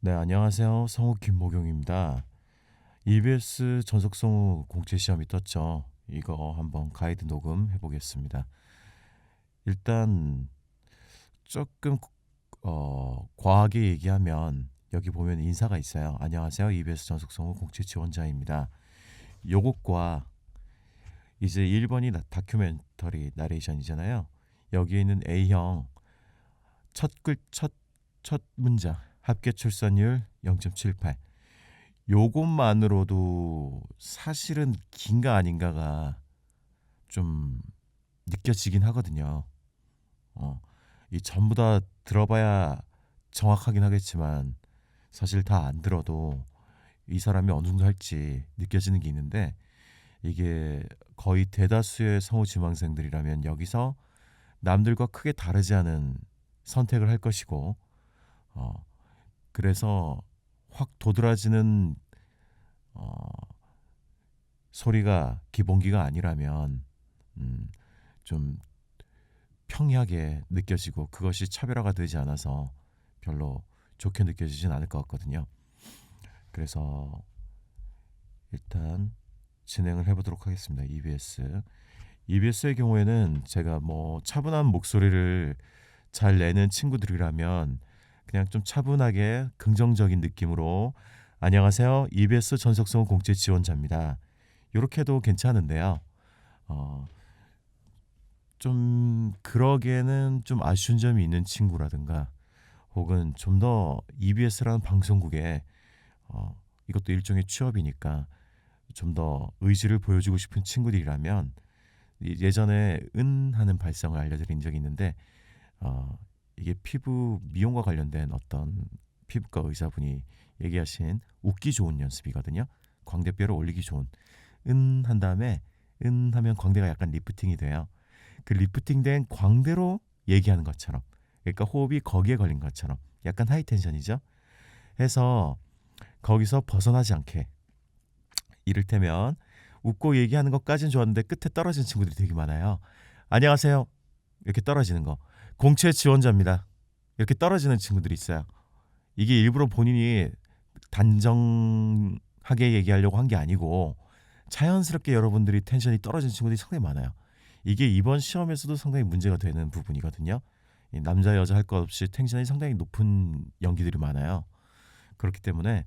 네, 안녕하세요. 성우 김모경입니다. EBS 전속성우 공채 시험이 떴죠. 이거 한번 가이드 녹음 해보겠습니다. 일단 조금 과하게 얘기하면 여기 보면 인사가 있어요. 안녕하세요. EBS 전속성우 공채 지원자입니다. 요것과 이제 1번이 다큐멘터리 나레이션이잖아요. 여기에 있는 A형 첫 문장 합계 출산율 0.78. 요것만으로도 사실은 긴가 아닌가가 좀 느껴지긴 하거든요. 어, 이 전부 다 들어봐야 정확하긴 하겠지만 사실 다 안 들어도 이 사람이 어느 정도 할지 느껴지는 게 있는데, 이게 거의 대다수의 성우 지망생들이라면 여기서 남들과 크게 다르지 않은 선택을 할 것이고, 어, 그래서 확 도드라지는 어, 소리가 기본기가 아니라면 음, 좀 평이하게 느껴지고 그것이 차별화가 되지 않아서 별로 좋게 느껴지진 않을 것 같거든요. 그래서 일단 진행을 해보도록 하겠습니다. EBS의 경우에는 제가 뭐 차분한 목소리를 잘 내는 친구들이라면 그냥 좀 차분하게 긍정적인 느낌으로 안녕하세요. EBS 전속성우 공채 지원자입니다. 이렇게 해도 괜찮은데요. 어, 좀 그러기에는 좀 아쉬운 점이 있는 친구라든가, 혹은 좀 더 EBS라는 방송국에 이것도 일종의 취업이니까 좀 더 의지를 보여주고 싶은 친구들이라면, 예전에 은 하는 발성을 알려드린 적이 있는데, 이게 피부 미용과 관련된 어떤 피부과 의사분이 얘기하신 웃기 좋은 연습이거든요. 광대뼈를 올리기 좋은 은 한 다음에 은 하면 광대가 약간 리프팅이 돼요. 그 리프팅된 광대로 얘기하는 것처럼, 그러니까 호흡이 거기에 걸린 것처럼 약간 하이텐션이죠. 해서 거기서 벗어나지 않게, 이를테면 웃고 얘기하는 것까지는 좋았는데 끝에 떨어지는 친구들이 되게 많아요. 안녕하세요 이렇게 떨어지는 거, 공채 지원자입니다 이렇게 떨어지는 친구들이 있어요. 이게 일부러 본인이 단정하게 얘기하려고 한 게 아니고 자연스럽게 여러분들이 텐션이 떨어지는 친구들이 상당히 많아요. 이게 이번 시험에서도 상당히 문제가 되는 부분이거든요. 남자 여자 할 것 없이 텐션이 상당히 높은 연기들이 많아요. 그렇기 때문에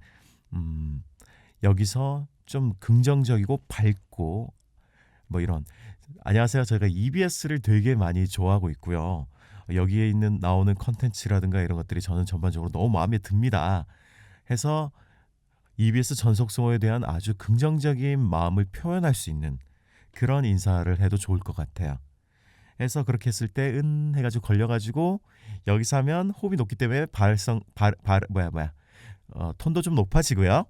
음, 여기서 좀 긍정적이고 밝고 뭐 이런, 안녕하세요. 저희가 EBS를 되게 많이 좋아하고 있고요. 여기에 있는 나오는 컨텐츠라든가 이런 것들이 저는 전반적으로 너무 마음에 듭니다. 해서 EBS 전속성어에 대한 아주 긍정적인 마음을 표현할 수 있는 그런 인사를 해도 좋을 것 같아요. 해서 그렇게 했을 때 은 해가지고 걸려가지고 여기서 하면 호흡이 높기 때문에 발성 발 뭐야 톤도 좀 높아지고요.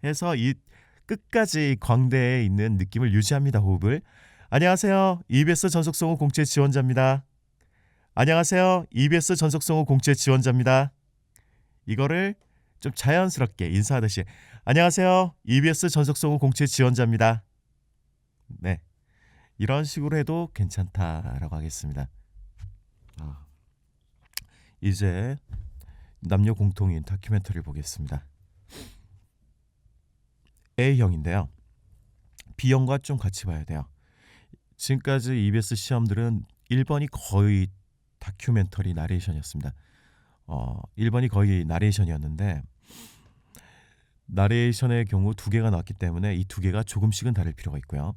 해서 이 끝까지 광대에 있는 느낌을 유지합니다. 호흡을. 안녕하세요. EBS 전속성우 공채 지원자입니다. 안녕하세요. EBS 전속성우 공채 지원자입니다. 이거를 좀 자연스럽게 인사하듯이 안녕하세요. EBS 전속성우 공채 지원자입니다. 네, 이런 식으로 해도 괜찮다라고 하겠습니다. 아, 이제 남녀 공통인 다큐멘터리를 보겠습니다. A형인데요. B형과 좀 같이 봐야 돼요. 지금까지 EBS 시험들은 1번이 거의 다큐멘터리 나레이션이었습니다. 1번이 거의 나레이션이었는데, 나레이션의 경우 두 개가 나왔기 때문에 이 두 개가 조금씩은 다를 필요가 있고요.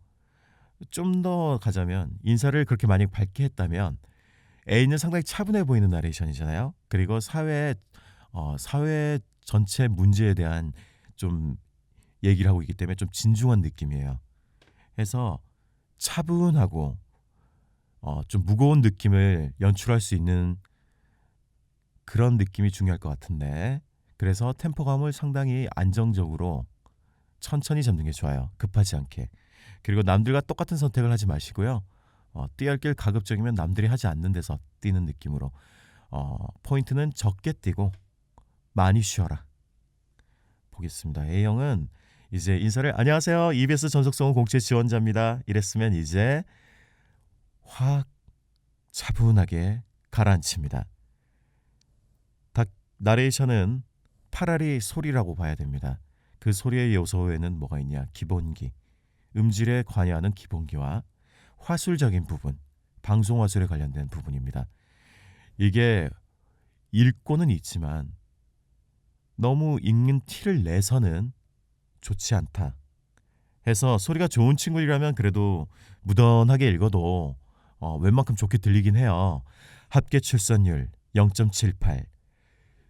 좀 더 가자면 인사를 그렇게 만약 밝게 했다면 A는 상당히 차분해 보이는 나레이션이잖아요. 그리고 사회 전체 문제에 대한 좀 얘기를 하고 있기 때문에 좀 진중한 느낌이에요. 해서 차분하고 좀 무거운 느낌을 연출할 수 있는 그런 느낌이 중요할 것 같은데, 그래서 템포감을 상당히 안정적으로 천천히 잡는 게 좋아요. 급하지 않게. 그리고 남들과 똑같은 선택을 하지 마시고요. 뛰어길 가급적이면 남들이 하지 않는 데서 뛰는 느낌으로, 포인트는 적게 뛰고 많이 쉬어라. 보겠습니다. A형은 이제 인사를 안녕하세요. EBS 전속성우 공채 지원자입니다. 이랬으면 이제 확 차분하게 가라앉힙니다. 나레이션은 파라리 소리라고 봐야 됩니다. 그 소리의 요소에는 뭐가 있냐? 기본기, 음질에 관여하는 기본기와 화술적인 부분, 방송 화술에 관련된 부분입니다. 이게 읽고는 있지만 너무 읽는 티를 내서는 좋지 않다 해서, 소리가 좋은 친구들이라면 그래도 무던하게 읽어도 웬만큼 좋게 들리긴 해요. 합계 출산율 0.78,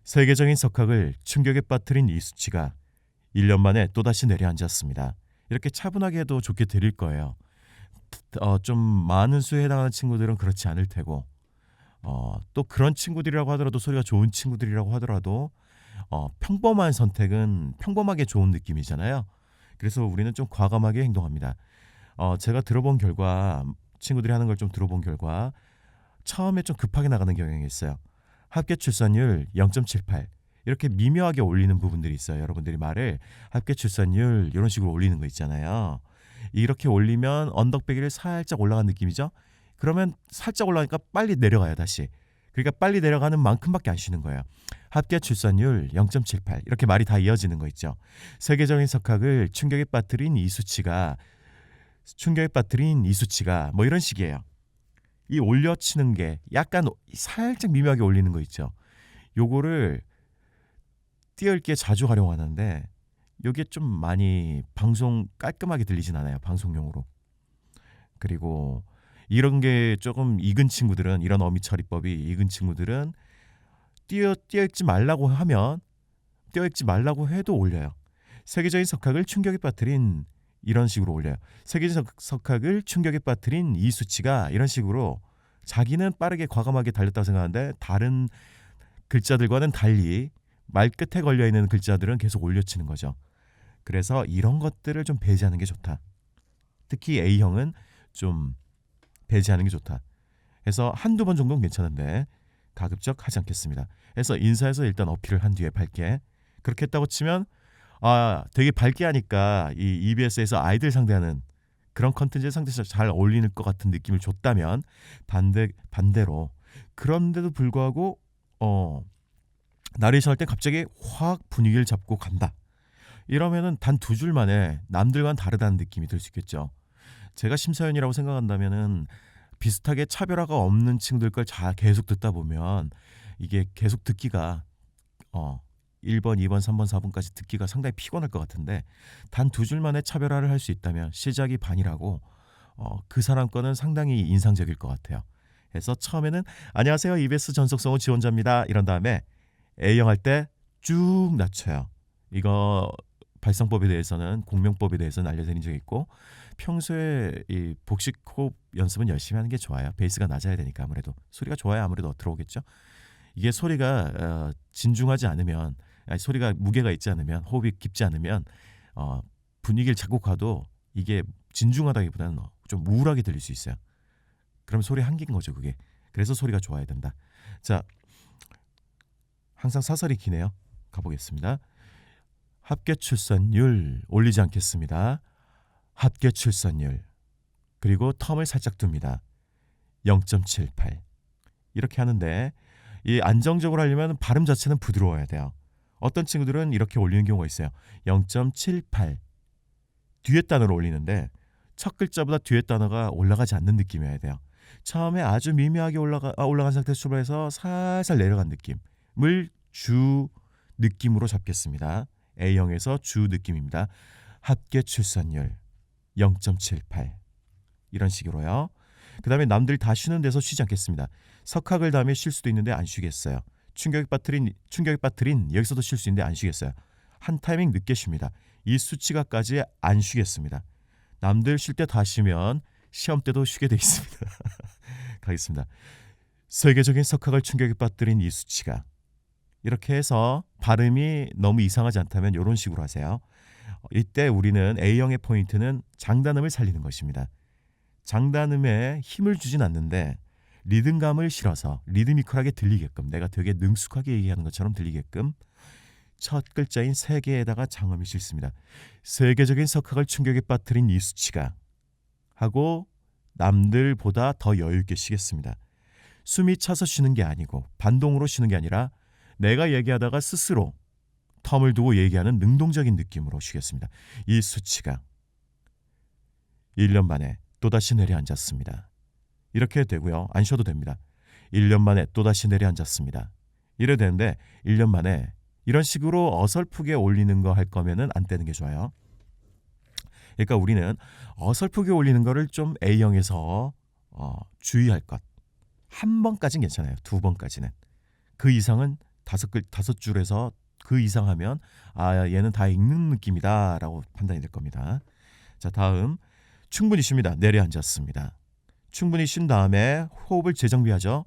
세계적인 석학을 충격에 빠뜨린 이 수치가 1년 만에 또다시 내려앉았습니다. 이렇게 차분하게 해도 좋게 들릴 거예요. 좀 많은 수에 해당하는 친구들은 그렇지 않을 테고, 또 그런 친구들이라고 하더라도, 소리가 좋은 친구들이라고 하더라도 평범한 선택은 평범하게 좋은 느낌이잖아요. 그래서 우리는 좀 과감하게 행동합니다. 제가 들어본 결과, 친구들이 하는 걸 좀 들어본 결과, 처음에 좀 급하게 나가는 경향이 있어요. 합계 출산율 0.78 이렇게 미묘하게 올리는 부분들이 있어요. 여러분들이 말을 합계 출산율 이런 식으로 올리는 거 있잖아요. 이렇게 올리면 언덕배기를 살짝 올라간 느낌이죠. 그러면 살짝 올라가니까 빨리 내려가요, 다시. 그러니까 빨리 내려가는 만큼밖에 안 쉬는 거예요. 합계 출산율 0.78 이렇게 말이 다 이어지는 거 있죠. 세계적인 석학을 충격에 빠뜨린 이 수치가 뭐 이런 식이에요. 이 올려치는 게 약간 살짝 미묘하게 올리는 거 있죠. 요거를 띄어읽기에 자주 활용하는데, 요게 좀 많이 방송 깔끔하게 들리진 않아요, 방송용으로. 그리고 이런 게 조금 익은 친구들은, 이런 어미 처리법이 익은 친구들은 띄어읽지 말라고 해도 올려요. 세계적인 석학을 충격에 빠뜨린, 이런 식으로 올려요. 세계적 석학을 충격에 빠뜨린 이 수치가, 이런 식으로 자기는 빠르게 과감하게 달렸다고 생각하는데 다른 글자들과는 달리 말끝에 걸려있는 글자들은 계속 올려치는 거죠. 그래서 이런 것들을 좀 배제하는 게 좋다. 특히 A형은 좀 배제하는 게 좋다. 해서 한두 번 정도는 괜찮은데 가급적 하지 않겠습니다. 해서 인사해서 일단 어필을 한 뒤에 밝게, 그렇게 했다고 치면 되게 밝게 하니까 이 EBS에서 아이들 상대하는 그런 컨텐츠에 상대해서 잘 어울리는 것 같은 느낌을 줬다면, 반대로 그런데도 불구하고 나레이션 할 때 갑자기 확 분위기를 잡고 간다, 이러면은 단 두 줄 만에 남들과는 다르다는 느낌이 들 수 있겠죠. 제가 심사위원이라고 생각한다면은 비슷하게 차별화가 없는 친구들 걸 계속 듣다 보면 이게 계속 듣기가 1번, 2번, 3번, 4번까지 듣기가 상당히 피곤할 것 같은데, 단 두 줄 만에 차별화를 할 수 있다면 시작이 반이라고 그 사람 거는 상당히 인상적일 것 같아요. 그래서 처음에는 안녕하세요, EBS 전속성우 지원자입니다 이런 다음에 A형 할 때 쭉 낮춰요. 이거 발성법에 대해서는, 공명법에 대해서는 알려드린 적이 있고, 평소에 이 복식 호흡 연습은 열심히 하는 게 좋아요. 베이스가 낮아야 되니까, 아무래도 소리가 좋아야 아무래도 들어오겠죠. 이게 소리가 진중하지 않으면, 소리가 무게가 있지 않으면, 호흡이 깊지 않으면 분위기를 잡고 가도 이게 진중하다기보다는 좀 우울하게 들릴 수 있어요. 그럼 소리 한계인 거죠, 그게. 그래서 소리가 좋아야 된다. 자, 항상 사설이 기네요. 가보겠습니다. 합계 출산율 올리지 않겠습니다. 합계 출산율, 그리고 텀을 살짝 둡니다. 0.78 이렇게 하는데, 이 안정적으로 하려면 발음 자체는 부드러워야 돼요. 어떤 친구들은 이렇게 올리는 경우가 있어요. 0.78 뒤에 단어를 올리는데 첫 글자보다 뒤에 단어가 올라가지 않는 느낌이어야 돼요. 처음에 아주 미묘하게 올라간 상태에서 출발해서 살살 내려간 느낌을 주 느낌으로 잡겠습니다. A형에서 주 느낌입니다. 합계 출산율 0.78 이런 식으로요. 그 다음에 남들 다 쉬는 데서 쉬지 않겠습니다. 석학을 다음에 쉴 수도 있는데 안 쉬겠어요. 충격에 빠뜨린 여기서도 쉴 수 있는데 안 쉬겠어요. 한 타이밍 늦게 쉽니다. 이 수치가까지 안 쉬겠습니다. 남들 쉴 때 다 쉬면 시험 때도 쉬게 돼 있습니다. 가겠습니다. 세계적인 석학을 충격에 빠뜨린 이 수치가, 이렇게 해서 발음이 너무 이상하지 않다면 이런 식으로 하세요. 이때 우리는 A형의 포인트는 장단음을 살리는 것입니다. 장단음에 힘을 주진 않는데 리듬감을 실어서 리드미컬하게 들리게끔, 내가 되게 능숙하게 얘기하는 것처럼 들리게끔 첫 글자인 세계에다가 장음이 싣습니다. 세계적인 석학을 충격에 빠뜨린 이 수치가 하고 남들보다 더 여유있게 쉬겠습니다. 숨이 차서 쉬는 게 아니고 반동으로 쉬는 게 아니라 내가 얘기하다가 스스로 텀을 두고 얘기하는 능동적인 느낌으로 쉬겠습니다. 이 수치가 1년 만에 또다시 내려앉았습니다. 이렇게 되고요. 안 쉬어도 됩니다. 1년 만에 또다시 내려앉았습니다. 이래 되는데 1년 만에 이런 식으로 어설프게 올리는 거 할 거면은 안 떼는 게 좋아요. 그러니까 우리는 어설프게 올리는 거를 좀 A형에서 주의할 것. 한 번까지는 괜찮아요. 두 번까지는. 그 이상은 다섯 줄에서 그 이상 하면 얘는 다 읽는 느낌이다라고 판단이 될 겁니다. 자, 다음 충분히 쉽니다. 내려앉았습니다. 충분히 쉰 다음에 호흡을 재정비하죠.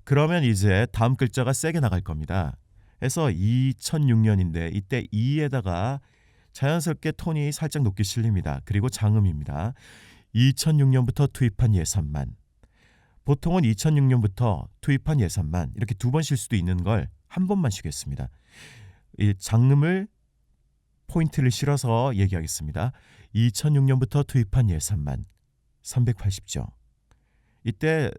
그러면 이제 다음 글자가 세게 나갈 겁니다. 해서 2006년인데 이때 2에다가 자연스럽게 톤이 살짝 높게 실립니다. 그리고 장음입니다. 2006년부터 투입한 예산만. 보통은 2006년부터 투입한 예산만 이렇게 두 번 쉴 수도 있는 걸 한 번만 쉬겠습니다. 이 장음을 포인트를 실어서 얘기하겠습니다. 2006년부터 투입한 예산만 380조. 이때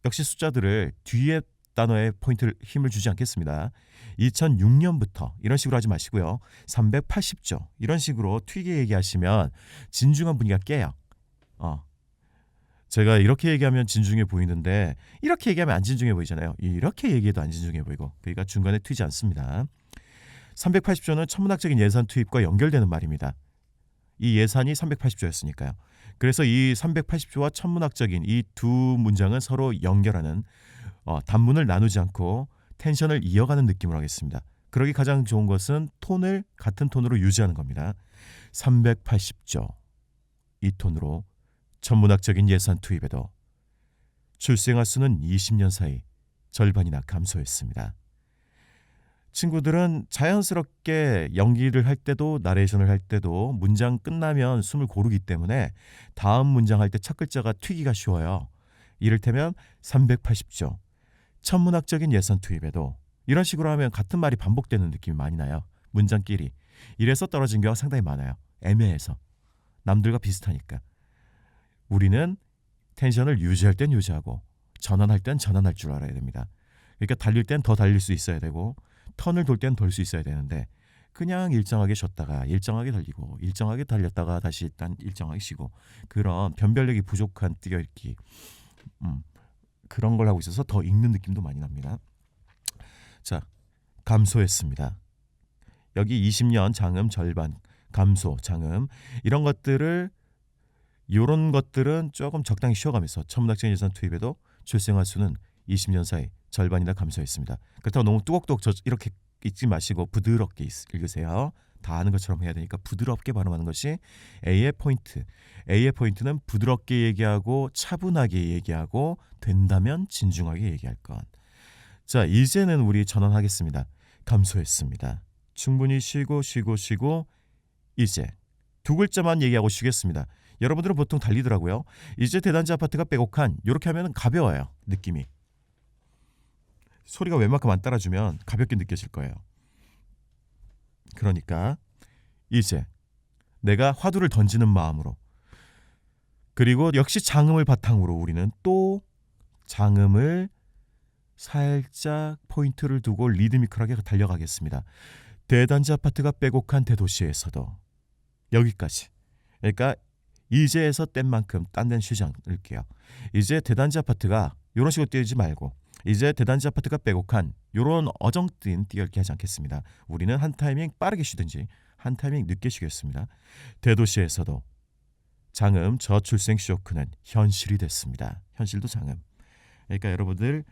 역시 숫자들을 뒤에 단어에 포인트를 힘을 주지 않겠습니다. 2006년부터 이런 식으로 하지 마시고요. 380조 이런 식으로 튀게 얘기하시면 진중한 분위기가 깨요. 제가 이렇게 얘기하면 진중해 보이는데 이렇게 얘기하면 안 진중해 보이잖아요. 이렇게 얘기해도 안 진중해 보이고 그러니까 중간에 튀지 않습니다. 380조는 천문학적인 예산 투입과 연결되는 말입니다. 이 예산이 380조였으니까요. 그래서 이 380조와 천문학적인 이 두 문장은 서로 연결하는 단문을 나누지 않고 텐션을 이어가는 느낌으로 하겠습니다. 그러기 가장 좋은 것은 톤을 같은 톤으로 유지하는 겁니다. 380조 이 톤으로 천문학적인 예산 투입에도 출생아 수는 20년 사이 절반이나 감소했습니다. 친구들은 자연스럽게 연기를 할 때도 나레이션을 할 때도 문장 끝나면 숨을 고르기 때문에 다음 문장 할 때 첫 글자가 튀기가 쉬워요. 이를테면 380조 천문학적인 예산 투입에도 이런 식으로 하면 같은 말이 반복되는 느낌이 많이 나요. 문장끼리. 이래서 떨어진 경우가 상당히 많아요. 애매해서. 남들과 비슷하니까. 우리는 텐션을 유지할 땐 유지하고 전환할 땐 전환할 줄 알아야 됩니다. 그러니까 달릴 땐 더 달릴 수 있어야 되고 턴을 돌 땐 돌 수 있어야 되는데 그냥 일정하게 쉬었다가 일정하게 달리고 일정하게 달렸다가 다시 일단 일정하게 쉬고 그런 변별력이 부족한 뛰어읽기 그런 걸 하고 있어서 더 읽는 느낌도 많이 납니다. 자, 감소했습니다. 여기 20년 장음 절반 감소 장음 이런 것들은 조금 적당히 쉬어가면서 천문학적인 예산 투입에도 출생아 수는 20년 사이 절반이나 감소했습니다. 그렇다고 너무 뚜벅뚜벅 이렇게 읽지 마시고 부드럽게 읽으세요. 다 아는 것처럼 해야 되니까 부드럽게 발음하는 것이 A의 포인트. A의 포인트는 부드럽게 얘기하고 차분하게 얘기하고 된다면 진중하게 얘기할 것. 자, 이제는 우리 전환하겠습니다. 감소했습니다. 충분히 쉬고 이제 두 글자만 얘기하고 쉬겠습니다. 여러분들은 보통 달리더라고요. 이제 대단지 아파트가 빼곡한 이렇게 하면 가벼워요. 느낌이. 소리가 웬만큼 안 따라주면 가볍게 느껴질 거예요. 그러니까 이제 내가 화두를 던지는 마음으로 그리고 역시 장음을 바탕으로 우리는 또 장음을 살짝 포인트를 두고 리드미컬하게 달려가겠습니다. 대단지 아파트가 빼곡한 대도시에서도 여기까지. 그러니까 이제에서 뗀 만큼 딴 데는 쉬지 않을게요. 이제 대단지 아파트가 이런 식으로 뛰지 말고 이제 대단지 아파트가 빼곡한 이런 어정뜬 뛰어읽기 하지 않겠습니다. 우리는 한 타이밍 빠르게 쉬든지 한 타이밍 늦게 쉬겠습니다. 대도시에서도 장음 저출생 쇼크는 현실이 됐습니다. 현실도 장음. 그러니까 여러분들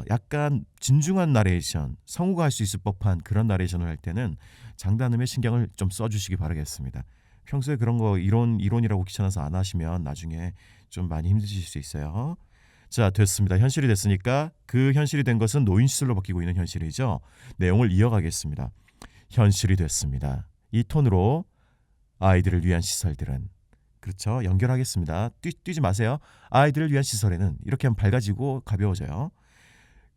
약간 진중한 나레이션, 성우가 할 수 있을 법한 그런 나레이션을 할 때는 장단음에 신경을 좀 써주시기 바라겠습니다. 평소에 그런 거 이론이라고 귀찮아서 안 하시면 나중에 좀 많이 힘드실 수 있어요. 자, 됐습니다. 현실이 됐으니까 그 현실이 된 것은 노인시설로 바뀌고 있는 현실이죠. 내용을 이어가겠습니다. 현실이 됐습니다. 이 톤으로 아이들을 위한 시설들은 그렇죠. 연결하겠습니다. 뛰지 마세요. 아이들을 위한 시설에는 이렇게 하면 밝아지고 가벼워져요.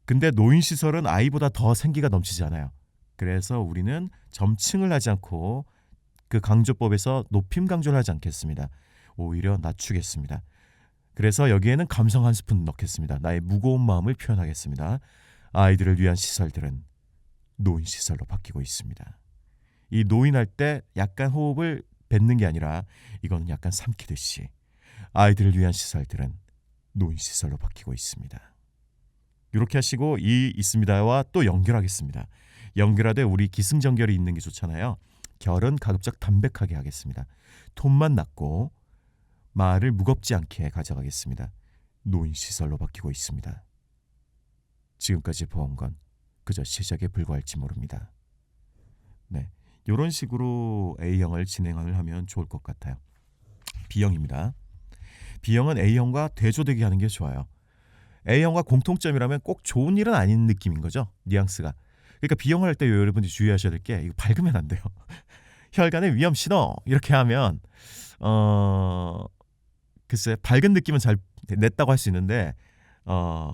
근데 노인시설은 아이보다 더 생기가 넘치지 않아요. 그래서 우리는 점층을 하지 않고 그 강조법에서 높임 강조를 하지 않겠습니다. 오히려 낮추겠습니다. 그래서 여기에는 감성 한 스푼 넣겠습니다. 나의 무거운 마음을 표현하겠습니다. 아이들을 위한 시설들은 노인시설로 바뀌고 있습니다. 이 노인할 때 약간 호흡을 뱉는 게 아니라 이거는 약간 삼키듯이 아이들을 위한 시설들은 노인 시설로 바뀌고 있습니다. 이렇게 하시고 이 있습니다와 또 연결하겠습니다. 연결하되 우리 기승전결이 있는 게 좋잖아요. 결은 가급적 담백하게 하겠습니다. 톤만 낮고 말을 무겁지 않게 가져가겠습니다. 노인 시설로 바뀌고 있습니다. 지금까지 보온 건 그저 시작에 불과할지 모릅니다. 네, 이런 식으로 A형을 진행을 하면 좋을 것 같아요. B형입니다. B형은 A형과 대조되게 하는 게 좋아요. A형과 공통점이라면 꼭 좋은 일은 아닌 느낌인 거죠. 뉘앙스가. 그러니까 B형을 할 때 여러분들이 주의하셔야 될 게 이거 밝으면 안 돼요. 혈관의 위험 신호 이렇게 하면 글쎄 밝은 느낌은 잘 냈다고 할 수 있는데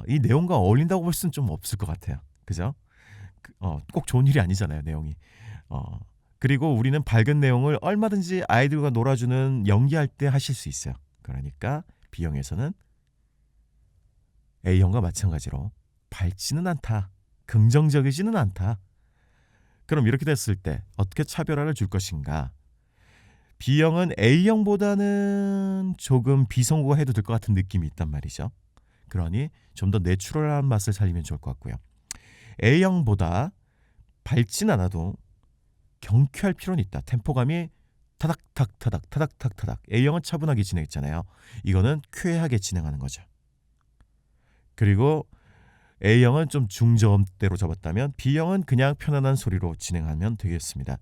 이 내용과 어울린다고 볼 수는 좀 없을 것 같아요. 그죠? 꼭 좋은 일이 아니잖아요, 내용이. 그리고 우리는 밝은 내용을 얼마든지 아이들과 놀아주는 연기할 때 하실 수 있어요. 그러니까 B형에서는 A형과 마찬가지로 밝지는 않다, 긍정적이지는 않다. 그럼 이렇게 됐을 때 어떻게 차별화를 줄 것인가? B형은 A형보다는 조금 비성구가 해도 될 것 같은 느낌이 있단 말이죠. 그러니 좀 더 내추럴한 맛을 살리면 좋을 것 같고요. A형보다 밝진 않아도 경쾌할 필요는 있다. 템포감이 타닥탁 타닥 타닥탁 타닥. A형은 차분하게 진행했잖아요. 이거는 쾌하게 진행하는 거죠. 그리고 A형은 좀 중저음대로 잡았다면 B형은 그냥 편안한 소리로 진행하면 되겠습니다.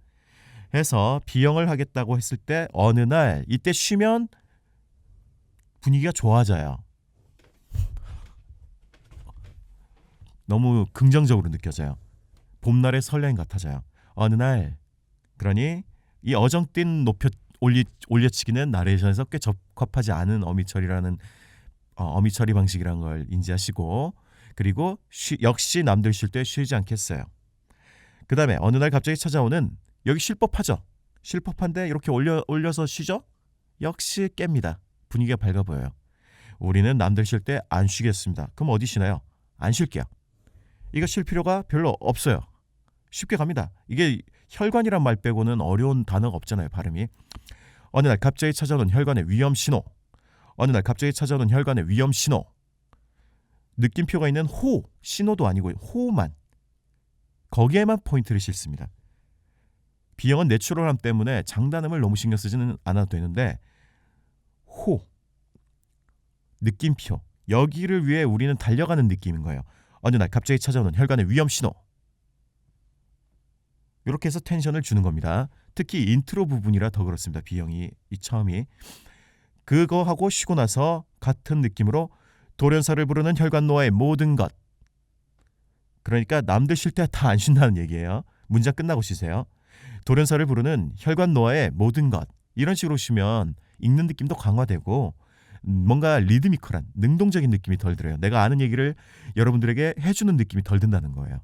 해서 B형을 하겠다고 했을 때 어느 날 이때 쉬면 분위기가 좋아져요. 너무 긍정적으로 느껴져요. 봄날의 설렘 같아져요. 어느 날, 그러니 이 어정뛴 올려치기는 나레이션에서 꽤 적합하지 않은 어미처리라는 어미처리 방식이라는 걸 인지하시고, 그리고 역시 남들 쉴 때 쉬지 않겠어요. 그 다음에 어느 날 갑자기 찾아오는, 여기 쉴 법하죠. 쉴 법한데 이렇게 올려서 쉬죠. 역시 깹니다. 분위기가 밝아 보여요. 우리는 남들 쉴 때 안 쉬겠습니다. 그럼 어디 쉬나요? 안 쉴게요. 이거 쉴 필요가 별로 없어요. 쉽게 갑니다. 이게 혈관이란 말 빼고는 어려운 단어가 없잖아요, 발음이. 어느 날 갑자기 찾아오는 혈관의 위험 신호. 어느 날 갑자기 찾아오는 혈관의 위험 신호. 느낌표가 있는 호, 신호도 아니고 호만. 거기에만 포인트를 싣습니다. B형은 내추럴함 때문에 장단음을 너무 신경 쓰지는 않아도 되는데 호, 느낌표, 여기를 위해 우리는 달려가는 느낌인 거예요. 어느 날 갑자기 찾아오는 혈관의 위험 신호. 이렇게 해서 텐션을 주는 겁니다. 특히 인트로 부분이라 더 그렇습니다. B형이 이 처음이. 그거 하고 쉬고 나서 같은 느낌으로 돌연사를 부르는 혈관노화의 모든 것. 그러니까 남들 쉴 때 다 안 쉰다는 얘기예요. 문장 끝나고 쉬세요. 돌연사를 부르는 혈관노화의 모든 것. 이런 식으로 쉬면 읽는 느낌도 강화되고 뭔가 리드미컬한 능동적인 느낌이 덜 들어요. 내가 아는 얘기를 여러분들에게 해주는 느낌이 덜 든다는 거예요.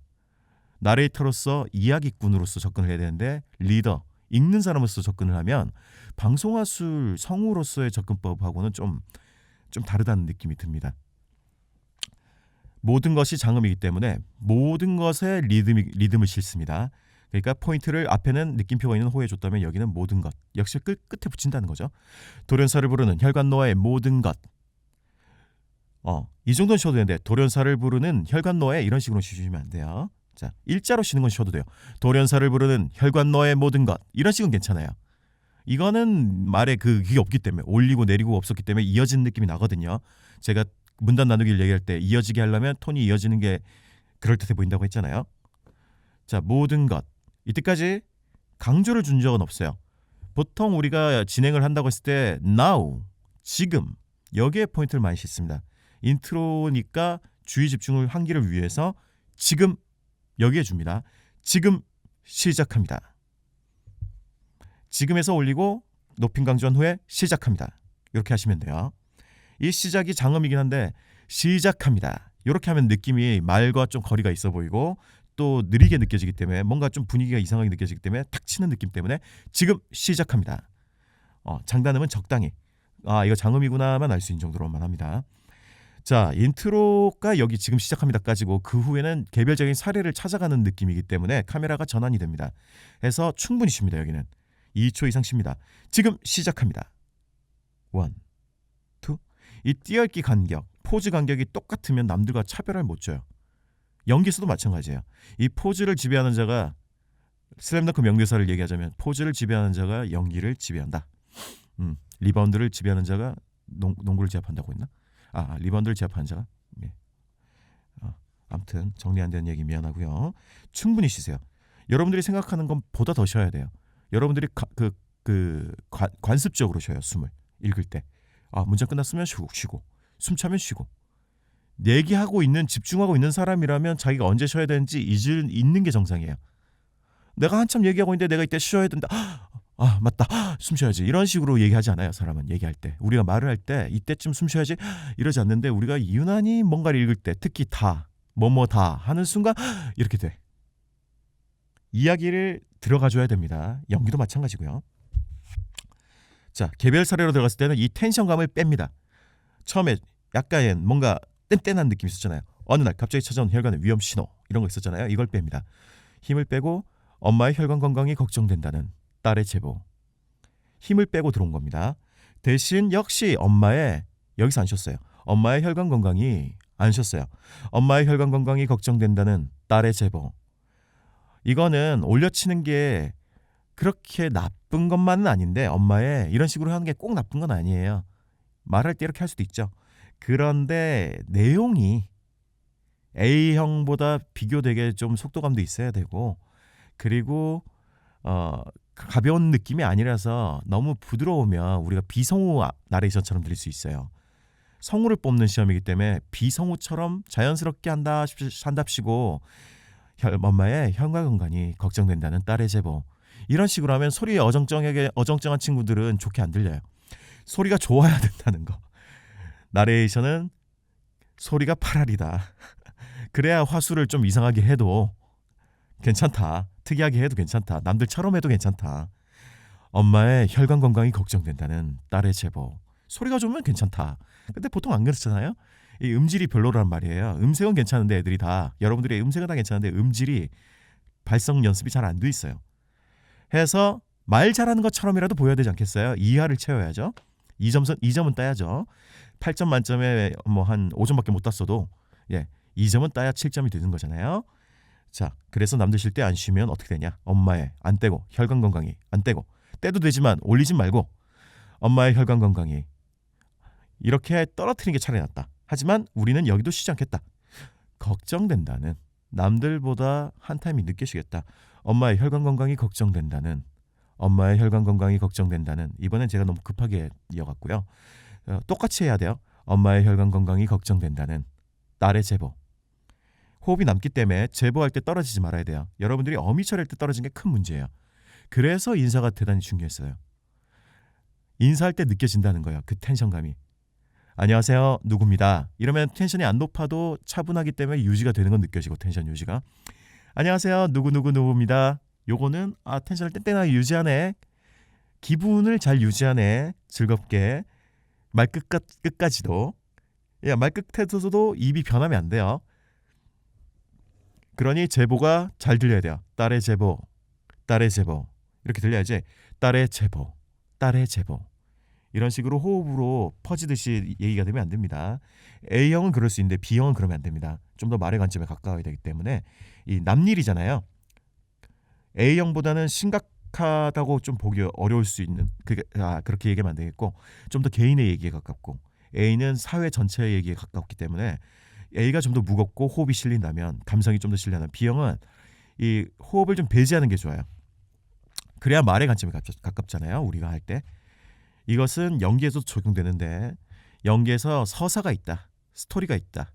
나레이터로서 이야기꾼으로서 접근을 해야 되는데 리더, 읽는 사람으로서 접근을 하면 방송화술 성우로서의 접근법하고는 좀 다르다는 느낌이 듭니다. 모든 것이 장음이기 때문에 모든 것에 리듬을 싣습니다. 그러니까 포인트를 앞에는 느낌표가 있는 호에 줬다면 여기는 모든 것. 역시 끝에 붙인다는 거죠. 돌연사를 부르는 혈관노화의 모든 것. 이 정도는 쉬어도 되는데 돌연사를 부르는 혈관노화에 이런 식으로 쉬시면 안 돼요. 자, 일자로 쉬는 건 쉬어도 돼요. 돌연사를 부르는 혈관노화의 모든 것. 이런 식은 괜찮아요. 이거는 말에 그게 없기 때문에 올리고 내리고 없었기 때문에 이어지는 느낌이 나거든요. 제가 문단 나누기를 얘기할 때 이어지게 하려면 톤이 이어지는 게 그럴듯해 보인다고 했잖아요. 자, 모든 것. 이때까지 강조를 준 적은 없어요. 보통 우리가 진행을 한다고 했을 때 now, 지금 여기에 포인트를 많이 싣습니다. 인트로니까 주의 집중을 하기를 위해서 지금 여기에 줍니다. 지금 시작합니다. 지금에서 올리고 높임 강조한 후에 시작합니다. 이렇게 하시면 돼요. 이 시작이 장음이긴 한데 시작합니다. 이렇게 하면 느낌이 말과 좀 거리가 있어 보이고 또 느리게 느껴지기 때문에 뭔가 좀 분위기가 이상하게 느껴지기 때문에 탁 치는 느낌 때문에 지금 시작합니다. 장단음은 적당히 이거 장음이구나만 알 수 있는 정도로만 합니다. 자, 인트로가 여기 지금 시작합니다까지고 그 후에는 개별적인 사례를 찾아가는 느낌이기 때문에 카메라가 전환이 됩니다. 해서 충분히 쉽니다. 여기는 2초 이상 쉽니다. 지금 시작합니다. 1, 2. 이 띄어읽기 간격, 포즈 간격이 똑같으면 남들과 차별을 못 줘요. 연기에서도 마찬가지예요. 이 포즈를 지배하는 자가 슬램덩크 명대사를 얘기하자면 포즈를 지배하는 자가 연기를 지배한다. 리바운드를 지배하는 자가 농구를 제압한다고 했나? 리바운드를 제압하는 자가 아무튼 정리 안 되는 얘기 미안하고요. 충분히 쉬세요. 여러분들이 생각하는 것보다 더 쉬어야 돼요. 여러분들이 관습적으로 쉬어요. 숨을 읽을 때. 문장 끝났으면 쉬고 숨 차면 쉬고. 얘기하고 있는 집중하고 있는 사람이라면 자기가 언제 쉬어야 되는지 잊는 게 정상이에요. 내가 한참 얘기하고 있는데 내가 이때 쉬어야 된다. 맞다. 숨 쉬어야지. 이런 식으로 얘기하지 않아요. 사람은 얘기할 때. 우리가 말을 할 때 이때쯤 숨 쉬어야지 이러지 않는데 우리가 유난히 뭔가를 읽을 때 특히 다 뭐뭐다 하는 순간 이렇게 돼. 이야기를 들어가줘야 됩니다. 연기도 마찬가지고요. 자, 개별 사례로 들어갔을 때는 이 텐션감을 뺍니다. 처음에 약간 뭔가 뗀뗀한 느낌이 있었잖아요. 어느 날 갑자기 찾아온 혈관의 위험 신호 이런 거 있었잖아요. 이걸 뺍니다. 힘을 빼고 엄마의 혈관 건강이 걱정된다는 딸의 제보. 힘을 빼고 들어온 겁니다. 대신 역시 여기서 안 쉬었어요. 엄마의 혈관 건강이 안 쉬었어요. 엄마의 혈관 건강이 걱정된다는 딸의 제보. 이거는 올려치는 게 그렇게 나쁜 것만은 아닌데 엄마의 이런 식으로 하는 게 꼭 나쁜 건 아니에요. 말할 때 이렇게 할 수도 있죠. 그런데 내용이 A형보다 비교되게 좀 속도감도 있어야 되고 그리고 가벼운 느낌이 아니라서 너무 부드러우면 우리가 비성우 나레이션처럼 들릴 수 있어요. 성우를 뽑는 시험이기 때문에 비성우처럼 자연스럽게 한답시고 엄마의 혈관 건강이 걱정된다는 딸의 제보. 이런 식으로 하면 소리 어정쩡한 친구들은 좋게 안 들려요. 소리가 좋아야 된다는 거. 나레이션은 소리가 파랄이다. 그래야 화수를 좀 이상하게 해도 괜찮다. 특이하게 해도 괜찮다. 남들처럼 해도 괜찮다. 엄마의 혈관 건강이 걱정된다는 딸의 제보. 소리가 좋으면 괜찮다. 근데 보통 안 그렇잖아요. 이 음질이 별로란 말이에요. 음색은 괜찮은데 애들이 다 여러분들의 음색은 다 괜찮은데 음질이 발성 연습이 잘 안 돼 있어요. 해서 말 잘하는 것처럼이라도 보여야 되지 않겠어요? 이하를 채워야죠. 2점은 따야죠. 8점 만점에 한 5점밖에 못 땄어도 2점은 따야 7점이 되는 거잖아요. 자, 그래서 남들 쉴 때 안 쉬면 어떻게 되냐? 엄마의 안 떼고 혈관 건강이 안 떼고 떼도 되지만 올리진 말고 엄마의 혈관 건강이 이렇게 떨어뜨리는 게 차라리 낫다. 하지만 우리는 여기도 쉬지 않겠다. 걱정된다는 남들보다 한 타임이 늦게 쉬겠다. 엄마의 혈관 건강이 걱정된다는 이번엔 제가 너무 급하게 이어갔고요. 똑같이 해야 돼요. 엄마의 혈관 건강이 걱정된다는 딸의 제보. 호흡이 남기 때문에 제보할 때 떨어지지 말아야 돼요. 여러분들이 어미 처리할 때 떨어진 게 큰 문제예요. 그래서 인사가 대단히 중요했어요. 인사할 때 느껴진다는 거예요. 그 텐션감이. 안녕하세요. 누구입니다. 이러면 텐션이 안 높아도 차분하기 때문에 유지가 되는 건 느껴지고 텐션 유지가. 안녕하세요. 누구입니다. 요거는 텐션을 땡땡하게 유지하네. 기분을 잘 유지하네. 즐겁게. 말 끝까지도. 말 끝에서도 입이 변하면 안 돼요. 그러니 제보가 잘 들려야 돼요. 딸의 제보. 이렇게 들려야지. 딸의 제보. 이런 식으로 호흡으로 퍼지듯이 얘기가 되면 안 됩니다. A형은 그럴 수 있는데 B형은 그러면 안 됩니다. 좀 더 말의 관점에 가까워야 되기 때문에 이 남일이잖아요. A형보다는 심각하다고 좀 보기 어려울 수 있는 그렇게 얘기하면 안 되겠고 좀 더 개인의 얘기에 가깝고 A는 사회 전체의 얘기에 가깝기 때문에 A가 좀 더 무겁고 호흡이 실린다면 감성이 좀 더 실린다면 B형은 이 호흡을 좀 배제하는 게 좋아요. 그래야 말의 관점에 가깝잖아요. 우리가 할 때. 이것은 연기에서도 적용되는데 연기에서 서사가 있다. 스토리가 있다.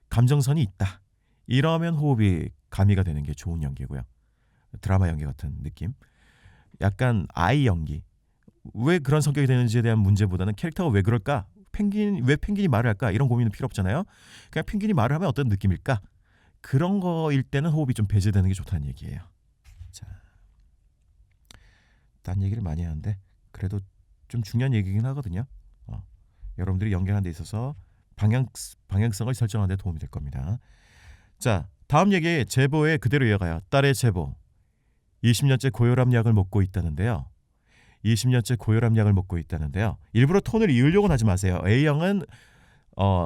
감정선이 있다. 이러면 호흡이 가미가 되는 게 좋은 연기고요. 드라마 연기 같은 느낌. 약간 아이 연기. 왜 그런 성격이 되는지에 대한 문제보다는 캐릭터가 왜 그럴까? 왜 펭귄이 말을 할까? 이런 고민은 필요 없잖아요. 그냥 펭귄이 말을 하면 어떤 느낌일까? 그런 거일 때는 호흡이 좀 배제되는 게 좋다는 얘기예요. 자, 딴 얘기를 많이 하는데 그래도 좀 중요한 얘기긴 하거든요. 여러분들이 연기하는 데 있어서 방향 방향성을 설정하는 데 도움이 될 겁니다. 자, 다음 얘기 제보에 그대로 이어가요. 딸의 제보. 20년째 고혈압 약을 먹고 있다는데요. 20년째 고혈압 약을 먹고 있다는데요. 일부러 톤을 이으려고는 하지 마세요. A형은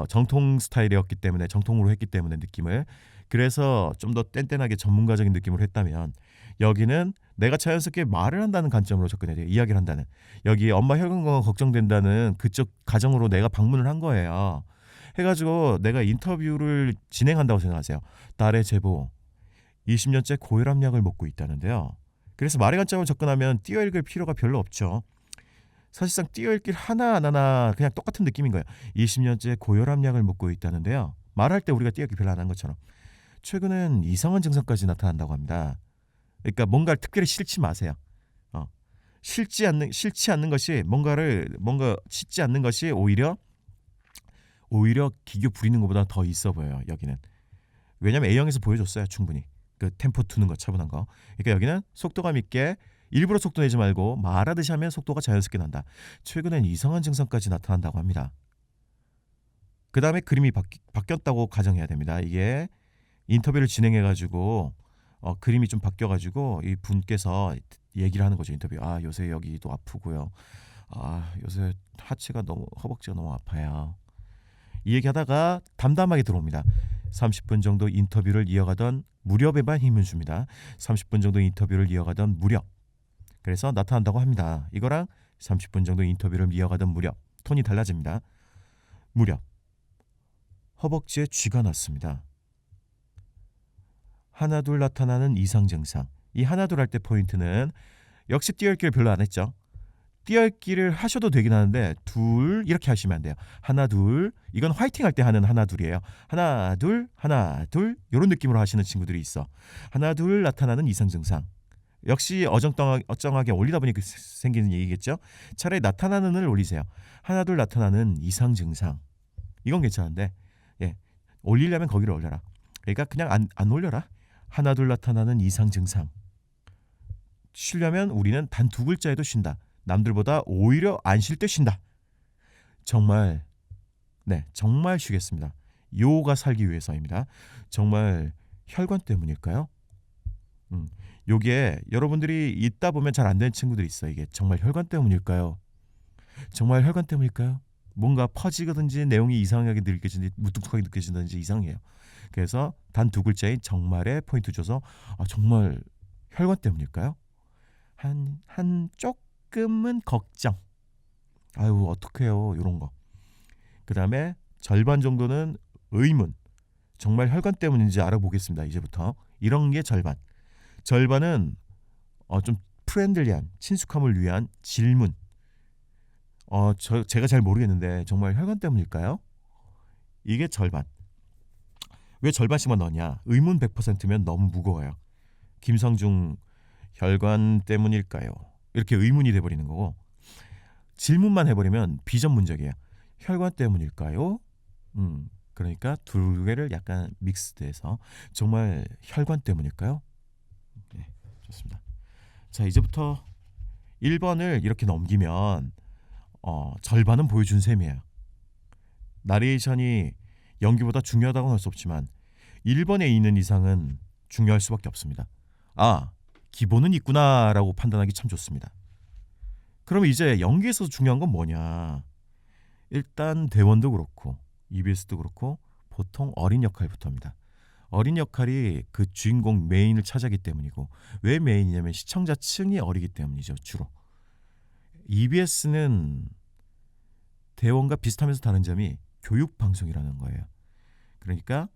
정통 스타일이었기 때문에 정통으로 했기 때문에 느낌을 그래서 좀 더 뗀뗀하게 전문가적인 느낌으로 했다면 여기는 내가 자연스럽게 말을 한다는 관점으로 접근해야 돼요. 이야기를 한다는. 여기 엄마 혈관 건강 걱정된다는 그쪽 가정으로 내가 방문을 한 거예요. 해가지고 내가 인터뷰를 진행한다고 생각하세요. 딸의 제보 20년째 고혈압 약을 먹고 있다는데요. 그래서 말의 관점으로 접근하면 띄어 읽을 필요가 별로 없죠. 사실상 띄어 읽기 하나하나 그냥 똑같은 느낌인 거예요. 20년째 고혈압 약을 먹고 있다는데요. 말할 때 우리가 띄어 읽기 별로 안 한 것처럼 최근엔 이상한 증상까지 나타난다고 합니다. 그러니까 뭔가를 특별히 싫지 마세요. 싫지 않는 것이 뭔가 싫지 않는 것이 오히려 기교 부리는 것보다 더 있어 보여요. 여기는. 왜냐면 A형에서 보여줬어요. 충분히. 그 템포 투는 거 차분한 거. 그러니까 여기는 속도감 있게 일부러 속도 내지 말고 말하듯이 하면 속도가 자연스럽게 난다. 최근엔 이상한 증상까지 나타난다고 합니다. 그 다음에 그림이 바뀌었다고 가정해야 됩니다. 이게 인터뷰를 진행해가지고 그림이 좀 바뀌어가지고 이 분께서 얘기를 하는 거죠. 인터뷰. 요새 여기도 아프고요. 요새 하체가 허벅지가 너무 아파요. 이 얘기하다가 담담하게 들어옵니다. 30분 정도 인터뷰를 이어가던 무렵에만 힘을 줍니다. 30분 정도 인터뷰를 이어가던 무렵. 그래서 나타난다고 합니다. 이거랑 30분 정도 인터뷰를 이어가던 무렵. 톤이 달라집니다. 무렵. 허벅지에 쥐가 났습니다. 하나둘 나타나는 이상 증상. 이 하나둘 할 때 포인트는 역시 띄어읽기를 별로 안 했죠. 띄어읽기를 하셔도 되긴 하는데 둘 이렇게 하시면 안 돼요. 하나 둘 이건 화이팅 할 때 하는 하나 둘이에요. 하나 둘 이런 느낌으로 하시는 친구들이 있어. 하나 둘 나타나는 이상 증상. 역시 어정하게 올리다 보니 생기는 얘기겠죠. 차라리 나타나는을 올리세요. 하나 둘 나타나는 이상 증상. 이건 괜찮은데 올리려면 거기를 올려라. 그러니까 그냥 안 올려라. 하나 둘 나타나는 이상 증상. 쉬려면 우리는 단 두 글자에도 쉰다. 남들보다 오히려 안 쉴 때 쉰다. 정말 정말 쉬겠습니다. 요가 살기 위해서입니다. 정말 혈관 때문일까요? 요게 여러분들이 있다 보면 잘 안 되는 친구들이 있어요. 이게 정말 혈관 때문일까요? 정말 혈관 때문일까요? 뭔가 퍼지거든지 내용이 이상하게 느껴지는지 무뚝뚝하게 느껴진다든지 이상해요. 그래서 단 두 글자인 정말에 포인트 줘서 정말 혈관 때문일까요? 한 조금은 걱정. 어떡해요 이런 거. 그 다음에 절반 정도는 의문. 정말 혈관 때문인지 알아보겠습니다. 이제부터. 이런 게 절반. 절반은 좀 프렌들리한 친숙함을 위한 질문. 제가 잘 모르겠는데 정말 혈관 때문일까요? 이게 절반. 왜 절반씩만 넣냐? 의문 100%면 너무 무거워요. 김성중 혈관 때문일까요? 이렇게 의문이 돼버리는 거고 질문만 해버리면 비전문적이에요. 혈관 때문일까요? 그러니까 두 개를 약간 믹스돼서 정말 혈관 때문일까요? 네, 좋습니다. 자, 이제부터 1번을 이렇게 넘기면 절반은 보여준 셈이에요. 나레이션이 연기보다 중요하다고는 할 수 없지만 1번에 있는 이상은 중요할 수밖에 없습니다. 기본은 있구나라고 판단하기 참 좋습니다. 그러면 이제 연기에서 중요한 건 뭐냐? 일단 대원도 그렇고 EBS도 그렇고 보통 어린 역할부터입니다. 어린 역할이 그 주인공 메인을 차지하기 때문이고 왜 메인이냐면 시청자층이 어리기 때문이죠. 주로. EBS는 대원과 비슷하면서 다른 점이 교육방송이라는 거예요. 그러니까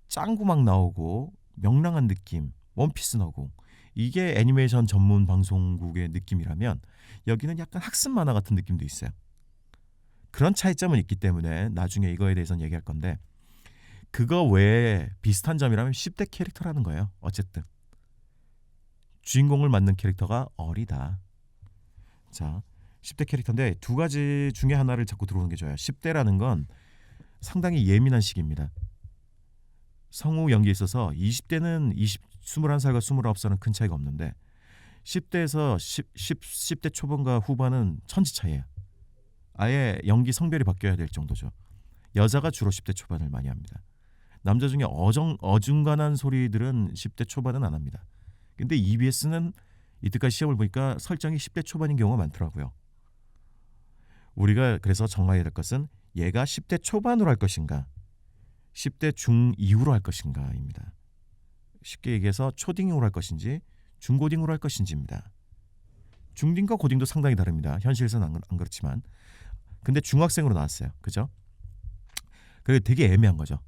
짱구 막 나오고 명랑한 느낌, 원피스 나오고 이게 애니메이션 전문 방송국의 느낌이라면 여기는 약간 학습 만화 같은 느낌도 있어요. 그런 차이점은 있기 때문에 나중에 이거에 대해서는 얘기할 건데 그거 외에 비슷한 점이라면 10대 캐릭터라는 거예요. 어쨌든 주인공을 맡는 캐릭터가 어리다. 자, 10대 캐릭터인데 두 가지 중에 하나를 자꾸 들어오는 게 좋아요. 10대라는 건 상당히 예민한 시기입니다. 성우 연기에 있어서 20대는 21살과 29살은 큰 차이가 없는데 10대에서 10대 초반과 후반은 천지 차이예요. 아예 연기 성별이 바뀌어야 될 정도죠. 여자가 주로 10대 초반을 많이 합니다. 남자 중에 어중간한 소리들은 10대 초반은 안 합니다. 근데 EBS는 이때까지 시험을 보니까 설정이 10대 초반인 경우가 많더라고요. 우리가 그래서 정해야 될 것은 얘가 10대 초반으로 할 것인가 10대 중 이후로 할 것인가입니다. 쉽게 얘기해서 초딩으로 할 것인지 중고딩으로 할 것인지입니다. 중딩과 고딩도 상당히 다릅니다. 현실에서는 안 그렇지만. 근데 중학생으로 나왔어요. 그죠? 그게 되게 애매한 거죠.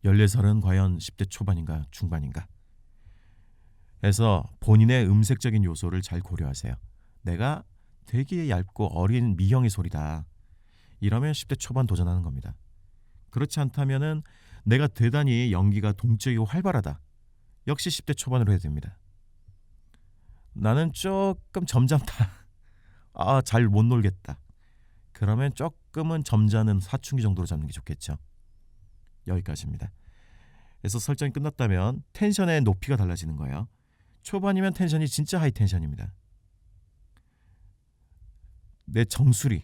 14살은 과연 10대 초반인가 중반인가. 그래서 본인의 음색적인 요소를 잘 고려하세요. 내가 되게 얇고 어린 미형의 소리다. 이러면 10대 초반 도전하는 겁니다. 그렇지 않다면은 내가 대단히 연기가 동적이고 활발하다. 역시 10대 초반으로 해야 됩니다. 나는 조금 점잖다. 잘 못 놀겠다. 그러면 조금은 점잖은 사춘기 정도로 잡는 게 좋겠죠. 여기까지입니다. 그래서 설정이 끝났다면 텐션의 높이가 달라지는 거예요. 초반이면 텐션이 진짜 하이 텐션입니다. 내 정수리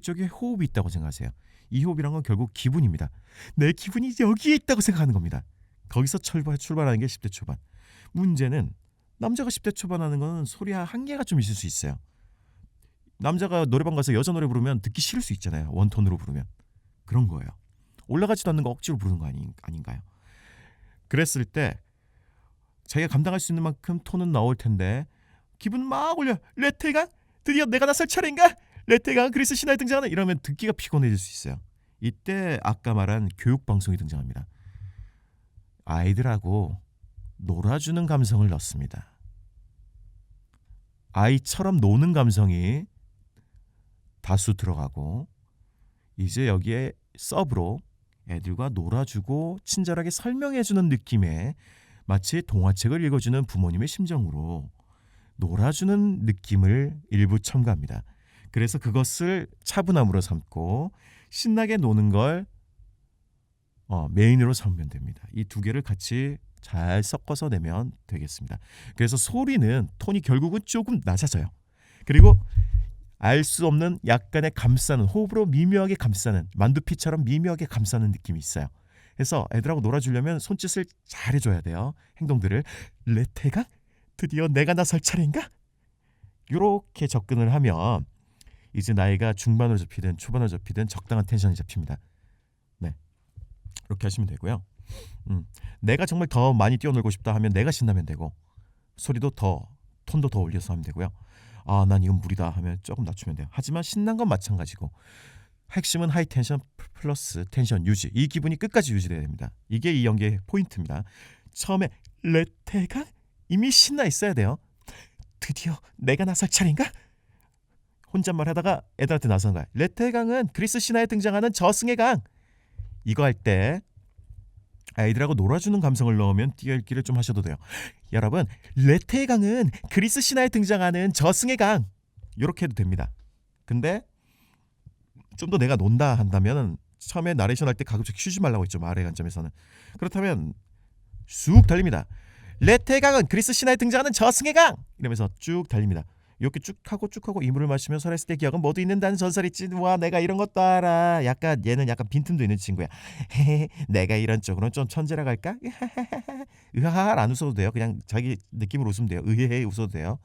쪽에 호흡이 있다고 생각하세요. 이 호흡이란 건 결국 기분입니다. 내 기분이 여기에 있다고 생각하는 겁니다. 거기서 출발하는 게 10대 초반. 문제는 남자가 10대 초반 하는 건 소리 한계가 좀 있을 수 있어요. 남자가 노래방 가서 여자 노래 부르면 듣기 싫을 수 있잖아요. 원톤으로 부르면. 그런 거예요. 올라가지도 않는 거 억지로 부르는 거 아닌가요? 그랬을 때 자기가 감당할 수 있는 만큼 톤은 나올 텐데 기분 막 올려. 레테강 드디어 내가 나설 차례인가? 레테강 그리스 신화에 등장하는 이러면 듣기가 피곤해질 수 있어요. 이때 아까 말한 교육방송이 등장합니다. 아이들하고 놀아주는 감성을 넣습니다. 아이처럼 노는 감성이 다수 들어가고 이제 여기에 서브로 애들과 놀아주고 친절하게 설명해주는 느낌의 마치 동화책을 읽어주는 부모님의 심정으로 놀아주는 느낌을 일부 첨가합니다. 그래서 그것을 차분함으로 삼고 신나게 노는 걸 메인으로 삼으면 됩니다. 이 두 개를 같이 잘 섞어서 내면 되겠습니다. 그래서 소리는 톤이 결국은 조금 낮아져요. 그리고 알 수 없는 약간의 감싸는 호흡으로 미묘하게 감싸는 만두피처럼 미묘하게 감싸는 느낌이 있어요. 그래서 애들하고 놀아주려면 손짓을 잘 해줘야 돼요. 행동들을 레테강 드디어 내가 나설 차례인가? 이렇게 접근을 하면 이제 나이가 중반으로 접히든 초반으로 접히든 적당한 텐션이 잡힙니다. 네, 이렇게 하시면 되고요. 내가 정말 더 많이 뛰어놀고 싶다 하면 내가 신나면 되고 소리도 톤도 더 올려서 하면 되고요. 난 이건 무리다 하면 조금 낮추면 돼요. 하지만 신난 건 마찬가지고 핵심은 하이 텐션 플러스 텐션 유지. 이 기분이 끝까지 유지돼야 됩니다. 이게 이 연기의 포인트입니다. 처음에 레테강 이미 신나 있어야 돼요. 드디어 내가 나설 차례인가? 혼잣말 하다가 애들한테 나선 거야. 레테강은 그리스 신화에 등장하는 저승의 강. 이거 할 때 아이들하고 놀아주는 감성을 넣으면 뛰어읽기를 좀 하셔도 돼요. 여러분, 레테강은 그리스 신화에 등장하는 저승의 강. 이렇게 해도 됩니다. 근데 좀 더 내가 논다 한다면 처음에 나레이션 할 때 가급적 쉬지 말라고 했죠. 말의 관점에서는. 그렇다면 쑥 달립니다. 레테강은 그리스 신화에 등장하는 저승의 강. 이러면서 쭉 달립니다. 이렇게 쭉 하고 이물을 마시며 설했을 때 기억은 모두 잊는다는 전설이 있지. 와, 내가 이런 것도 알아. 얘는 약간 빈틈도 있는 친구야. 내가 이런 쪽으로는 좀 천재라고 할까? 으하하 안 웃어도 돼요. 그냥 자기 느낌으로 웃으면 돼요. 으헤헤 웃어도 돼요.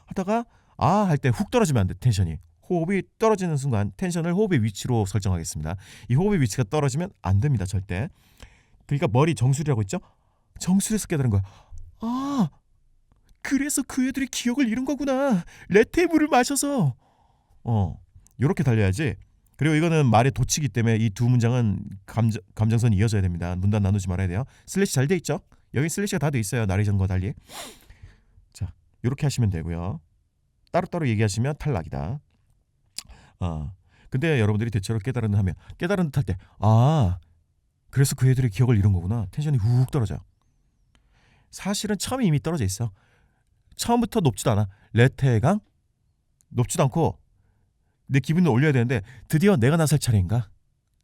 하다가 할 때 훅 떨어지면 안 돼. 텐션이. 호흡이 떨어지는 순간 텐션을 호흡의 위치로 설정하겠습니다. 이 호흡의 위치가 떨어지면 안 됩니다. 절대. 그러니까 머리 정수리라고 있죠? 정수리에서 깨달은 거야. 그래서 그 애들이 기억을 잃은 거구나. 레테의 물을 마셔서. 요렇게 달려야지. 그리고 이거는 말의 도치기 때문에 이 두 문장은 감정선이 이어져야 됩니다. 문단 나누지 말아야 돼요. 슬래시 잘 돼 있죠? 여기 슬래시가 다 돼 있어요. 나레이션과 달리. 자, 요렇게 하시면 되고요. 따로따로 얘기하시면 탈락이다. 근데 여러분들이 대체로 깨달은 듯 할 때 그래서 그 애들이 기억을 잃은 거구나. 텐션이 훅 떨어져요. 사실은 처음에 이미 떨어져 있어. 처음부터 높지도 않아. 레테강 높지도 않고 내 기분을 올려야 되는데 드디어 내가 나설 차례인가?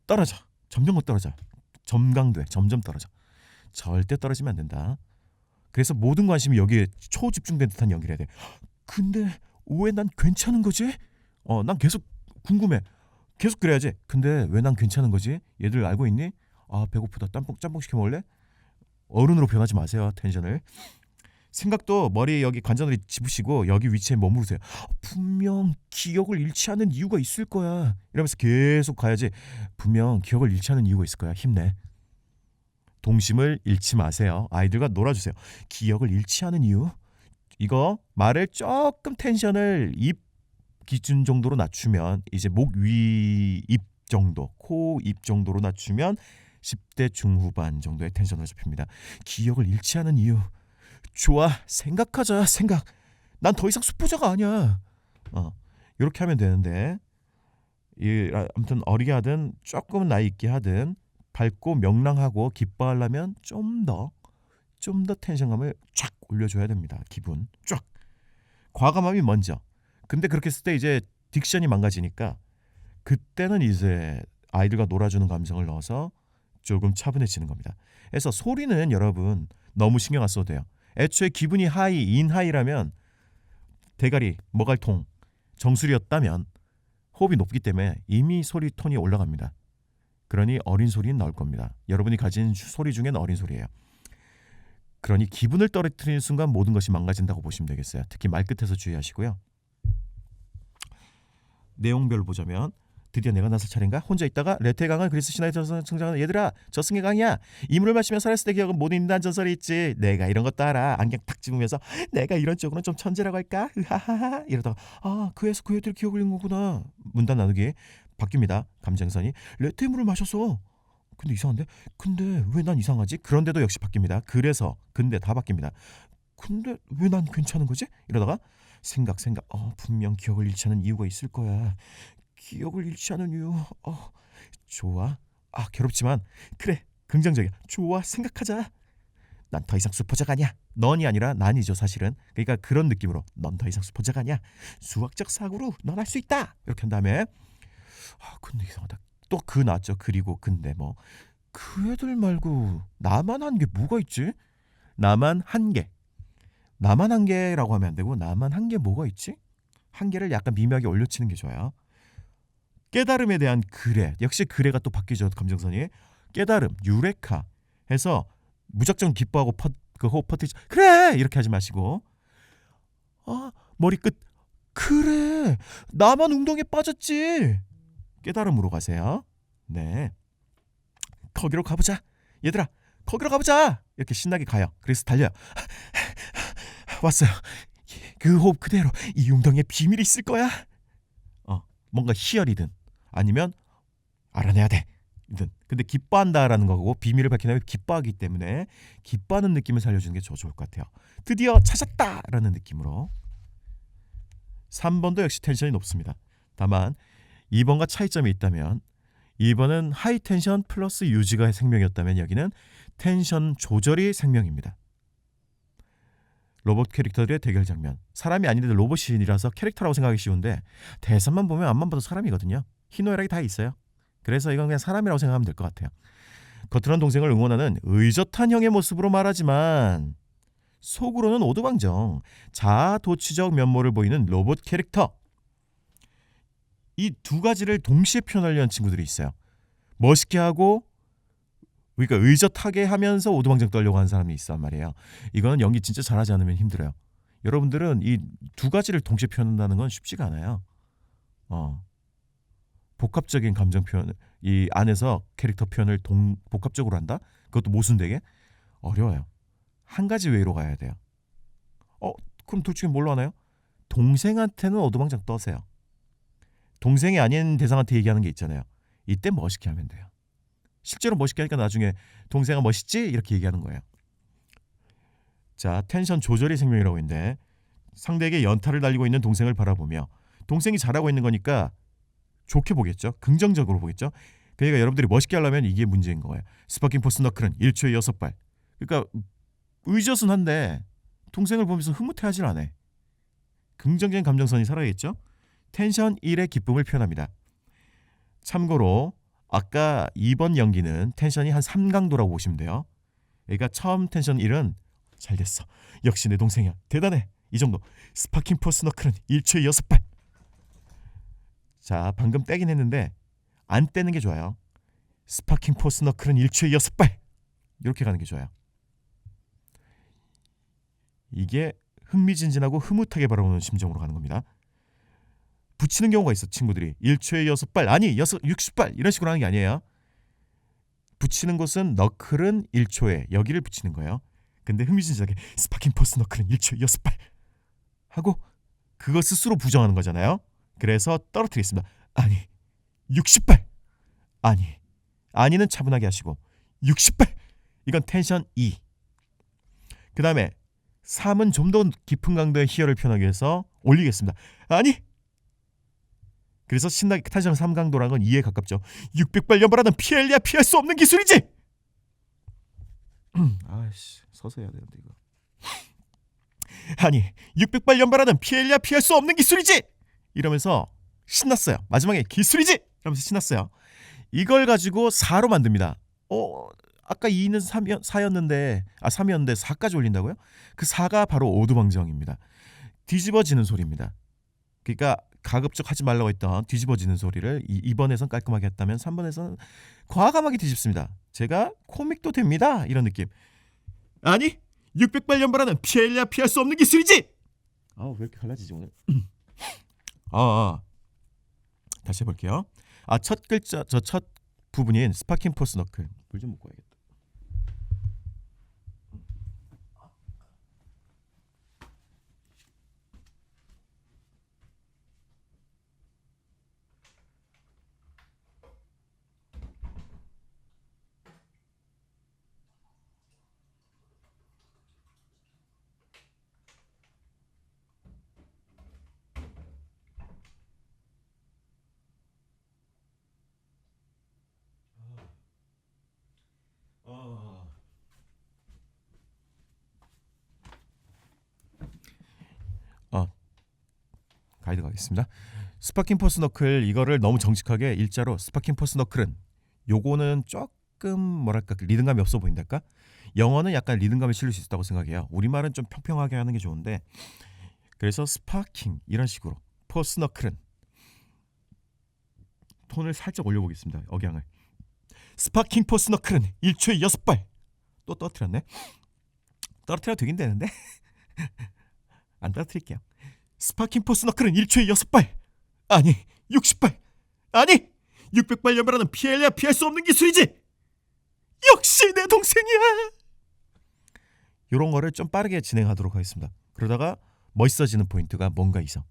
떨어져. 점점 떨어져. 점강돼. 점점 떨어져. 절대 떨어지면 안 된다. 그래서 모든 관심이 여기에 초집중된 듯한 연기를 해야 돼. 근데 왜 난 괜찮은 거지? 난 계속 궁금해. 계속 그래야지. 근데 왜 난 괜찮은 거지? 얘들 알고 있니? 아 배고프다. 짬뽕 시켜 먹을래? 어른으로 변하지 마세요. 텐션을. 생각도 머리 여기 관자놀이 집으시고 여기 위치에 머무르세요. 분명 기억을 잃지 않는 이유가 있을 거야. 이러면서 계속 가야지. 분명 기억을 잃지 않는 이유가 있을 거야. 힘내. 동심을 잃지 마세요. 아이들과 놀아주세요. 기억을 잃지 않은 이유. 이거 말을 조금 텐션을 입 기준 정도로 낮추면 이제 목 위 입 정도, 코 입 정도로 낮추면 10대 중후반 정도의 텐션으로 잡힙니다. 기억을 잃지 않은 이유. 좋아, 생각하자. 생각. 난 더 이상 수포자가 아니야. 이렇게 하면 되는데 아무튼 어리게 하든 조금 나이 있게 하든 밝고 명랑하고 기뻐하려면 좀 더 텐션감을 쫙 올려줘야 됩니다. 기분 쫙. 과감함이 먼저. 근데 그렇게 했을 때 이제 딕션이 망가지니까 그때는 이제 아이들과 놀아주는 감성을 넣어서 조금 차분해지는 겁니다. 그래서 소리는 여러분 너무 신경 안 써도 돼요. 애초에 기분이 하이, 인하이라면 대가리, 머갈통, 정수리였다면 호흡이 높기 때문에 이미 소리 톤이 올라갑니다. 그러니 어린 소리는 나올 겁니다. 여러분이 가진 소리 중엔 어린 소리예요. 그러니 기분을 떨어뜨리는 순간 모든 것이 망가진다고 보시면 되겠어요. 특히 말끝에서 주의하시고요. 내용별로 보자면 드디어 내가 나설 차례인가? 혼자 있다가 레테의 강을 그리스 신화에서 등장하는 얘들아 저승의 강이야. 이물을 마시며 살았을 때 기억은 못 잊는다는 전설이 있지. 내가 이런 것도 알아. 안경 탁 집으면서 내가 이런 쪽으로는 좀 천재라고 할까? 으하하하 이러다가 그에서 그 애들 기억을 잃은 거구나. 문단 나누기 바뀝니다. 감정선이 레테의 물을 마셨어. 근데 이상한데? 근데 왜 난 이상하지? 그런데도 역시 바뀝니다. 그래서 근데 다 바뀝니다. 근데 왜 난 괜찮은 거지? 이러다가 생각 분명 기억을 잃지 않은 이유가 있을 거야. 기억을 잃지 않은 이유. 좋아. 괴롭지만 그래. 긍정적이야. 좋아. 생각하자. 난 더 이상 수포자가 아니야. 넌이 아니라 난이죠 사실은. 그러니까 그런 느낌으로 넌 더 이상 수포자가 아니야. 수학적 사고로 넌 할 수 있다. 이렇게 한 다음에 근데 이상하다. 또 그 나왔죠. 그리고 근데 뭐 그 애들 말고 나만 한 게 뭐가 있지? 나만 한 개. 나만 한 개라고 하면 안 되고 나만 한 게 뭐가 있지? 한 개를 약간 미묘하게 올려치는 게 좋아요. 깨달음에 대한 그래. 역시 그래가 또 바뀌죠. 감정선이. 깨달음, 유레카 해서 무작정 기뻐하고 그 호흡 퍼뜨리지. 그래! 이렇게 하지 마시고 머리끝 그래! 나만 웅덩이에 빠졌지! 깨달음으로 가세요. 네. 거기로 가보자. 얘들아 거기로 가보자. 이렇게 신나게 가요. 그래서 달려요. 왔어요. 그 호흡 그대로 이 웅덩이에 비밀이 있을 거야. 뭔가 희열이든 아니면 알아내야 돼.든 근데 기뻐한다라는 거고 비밀을 밝히려면 기뻐하기 때문에 기뻐하는 느낌을 살려주는 게 좋을 것 같아요. 드디어 찾았다라는 느낌으로. 3번도 역시 텐션이 높습니다. 다만 2번과 차이점이 있다면 2번은 하이 텐션 플러스 유지가 생명이었다면 여기는 텐션 조절이 생명입니다. 로봇 캐릭터들의 대결 장면. 사람이 아닌데도 로봇이라서 캐릭터라고 생각하기 쉬운데 대사만 보면 앞만 봐도 사람이거든요. 희노애락이 다 있어요. 그래서 이건 그냥 사람이라고 생각하면 될 것 같아요. 겉으로는 동생을 응원하는 의젓한 형의 모습으로 말하지만 속으로는 오두방정 자아도취적 면모를 보이는 로봇 캐릭터. 이 두 가지를 동시에 표현하려는 친구들이 있어요. 멋있게 하고 그러니까 의젓하게 하면서 오두방정 떨려고 하는 사람이 있단 말이에요. 이거는 연기 진짜 잘하지 않으면 힘들어요. 여러분들은 이 두 가지를 동시에 표현한다는 건 쉽지가 않아요. 복합적인 감정 표현, 이 안에서 캐릭터 표현을 복합적으로 한다? 그것도 모순되게 어려워요. 한 가지 웨이로 가야 돼요. 그럼 둘 중에 뭘로 하나요? 동생한테는 오두방정 떠세요. 동생이 아닌 대상한테 얘기하는 게 있잖아요. 이때 멋있게 하면 돼요. 실제로 멋있게 하니까 나중에 동생아 멋있지? 이렇게 얘기하는 거예요. 자, 텐션 조절이 생명이라고 했는데 상대에게 연타를 날리고 있는 동생을 바라보며 동생이 잘하고 있는 거니까 좋게 보겠죠. 긍정적으로 보겠죠. 그러니까 여러분들이 멋있게 하려면 이게 문제인 거예요. 스파킹 포스 너클은 1초에 6발. 그러니까 의젓은 한데 동생을 보면서 흐뭇해하질 않아. 긍정적인 감정선이 살아야겠죠. 텐션 1의 기쁨을 표현합니다. 참고로 아까 2번 연기는 텐션이 한 3강도라고 보시면 돼요. 그러니까 처음 텐션 1은 잘 됐어. 역시 내 동생이야. 대단해. 이 정도. 스파킹 포스 너클은 1초에 6발. 자, 방금 떼긴 했는데 안 떼는 게 좋아요. 스파킹 포스 너클은 1초에 6발. 이렇게 가는 게 좋아요. 이게 흥미진진하고 흐뭇하게 바라보는 심정으로 가는 겁니다. 붙이는 경우가 있어. 친구들이 1초에 6발 아니 60발 이런 식으로 하는 게 아니에요. 붙이는 곳은 너클은 1초에 여기를 붙이는 거예요. 근데 흥미진진하게 스파킹 포스 너클은 1초에 6발 하고 그거 스스로 부정하는 거잖아요. 그래서 떨어뜨리겠습니다. 아니 60발 아니는 차분하게 하시고 60발 이건 텐션 2. 그 다음에 3은 좀 더 깊은 강도의 희열을 표현하기 위해서 올리겠습니다. 아니 그래서 신나게 텐션 3 강도라는 건 2에 가깝죠. 600발 연발하는 피해야 피할 수 없는 기술이지. 아이씨 서서 해야 되는데 이거. 아니 600발 연발하는 피해야 피할 수 없는 기술이지. 이러면서 신났어요. 마지막에 기술이지 이러면서 신났어요. 이걸 가지고 4로 만듭니다. 아까 2는 4였는데 3이었는데 4까지 올린다고요? 그 4가 바로 오두방정입니다. 뒤집어지는 소리입니다. 그러니까 가급적 하지 말라고 했던 뒤집어지는 소리를 2번에선 깔끔하게 했다면 3번에서는 과감하게 뒤집습니다. 제가 코믹도 됩니다. 이런 느낌. 아니 600발 연발하는 피해야 피할 수 없는 기술이지. 왜 이렇게 갈라지지 오늘. 다시 해볼게요. 첫 글자 첫 부분인 스파킹 포스 너클. 물 좀 먹고 와야겠다. 가이드 가겠습니다. 스파킹 포스 너클 이거를 너무 정직하게 일자로 스파킹 포스 너클은 요거는 조금 뭐랄까 리듬감이 없어 보인달까? 영어는 약간 리듬감이 실릴 수 있다고 생각해요. 우리말은 좀 평평하게 하는 게 좋은데 그래서 스파킹 이런 식으로 포스 너클은 톤을 살짝 올려보겠습니다. 억양을. 스파킹 포스 너클은 1초에 6발. 또 떨어뜨렸네. 떨어뜨려 되긴 되는데 안 떨어뜨릴게요. 스파킹 포스 너클은 1초에 6발 아니 60발 아니 600발 연발하는 피해야 피할 수 없는 기술이지. 역시 내 동생이야. 이런 거를 좀 빠르게 진행하도록 하겠습니다. 그러다가 멋있어지는 포인트가 뭔가 있어.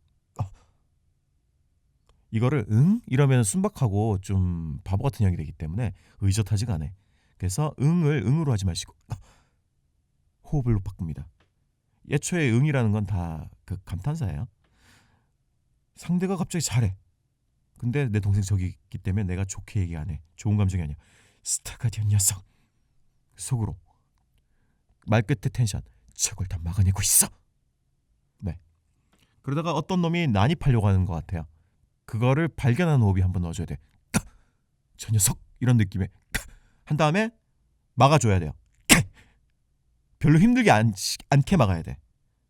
이거를 이러면 순박하고 좀 바보 같은 형이 되기 때문에 의젓하지가 않아. 그래서 응을 응으로 하지 마시고 호흡을 바꿉니다. 예초에 응이라는 건 다 그 감탄사예요. 상대가 갑자기 잘해. 근데 내 동생 저기 있기 때문에 내가 좋게 얘기 안 해. 좋은 감정이 아니야. 스타가디언 녀석. 속으로 말끝에 텐션 저걸 다 막아내고 있어. 네. 그러다가 어떤 놈이 난입하려고 하는 것 같아요. 그거를 발견하는 호흡이 한번 넣어줘야 돼. 저 녀석 이런 느낌에 한 다음에 막아줘야 돼요. 별로 힘들게 않게 막아야 돼.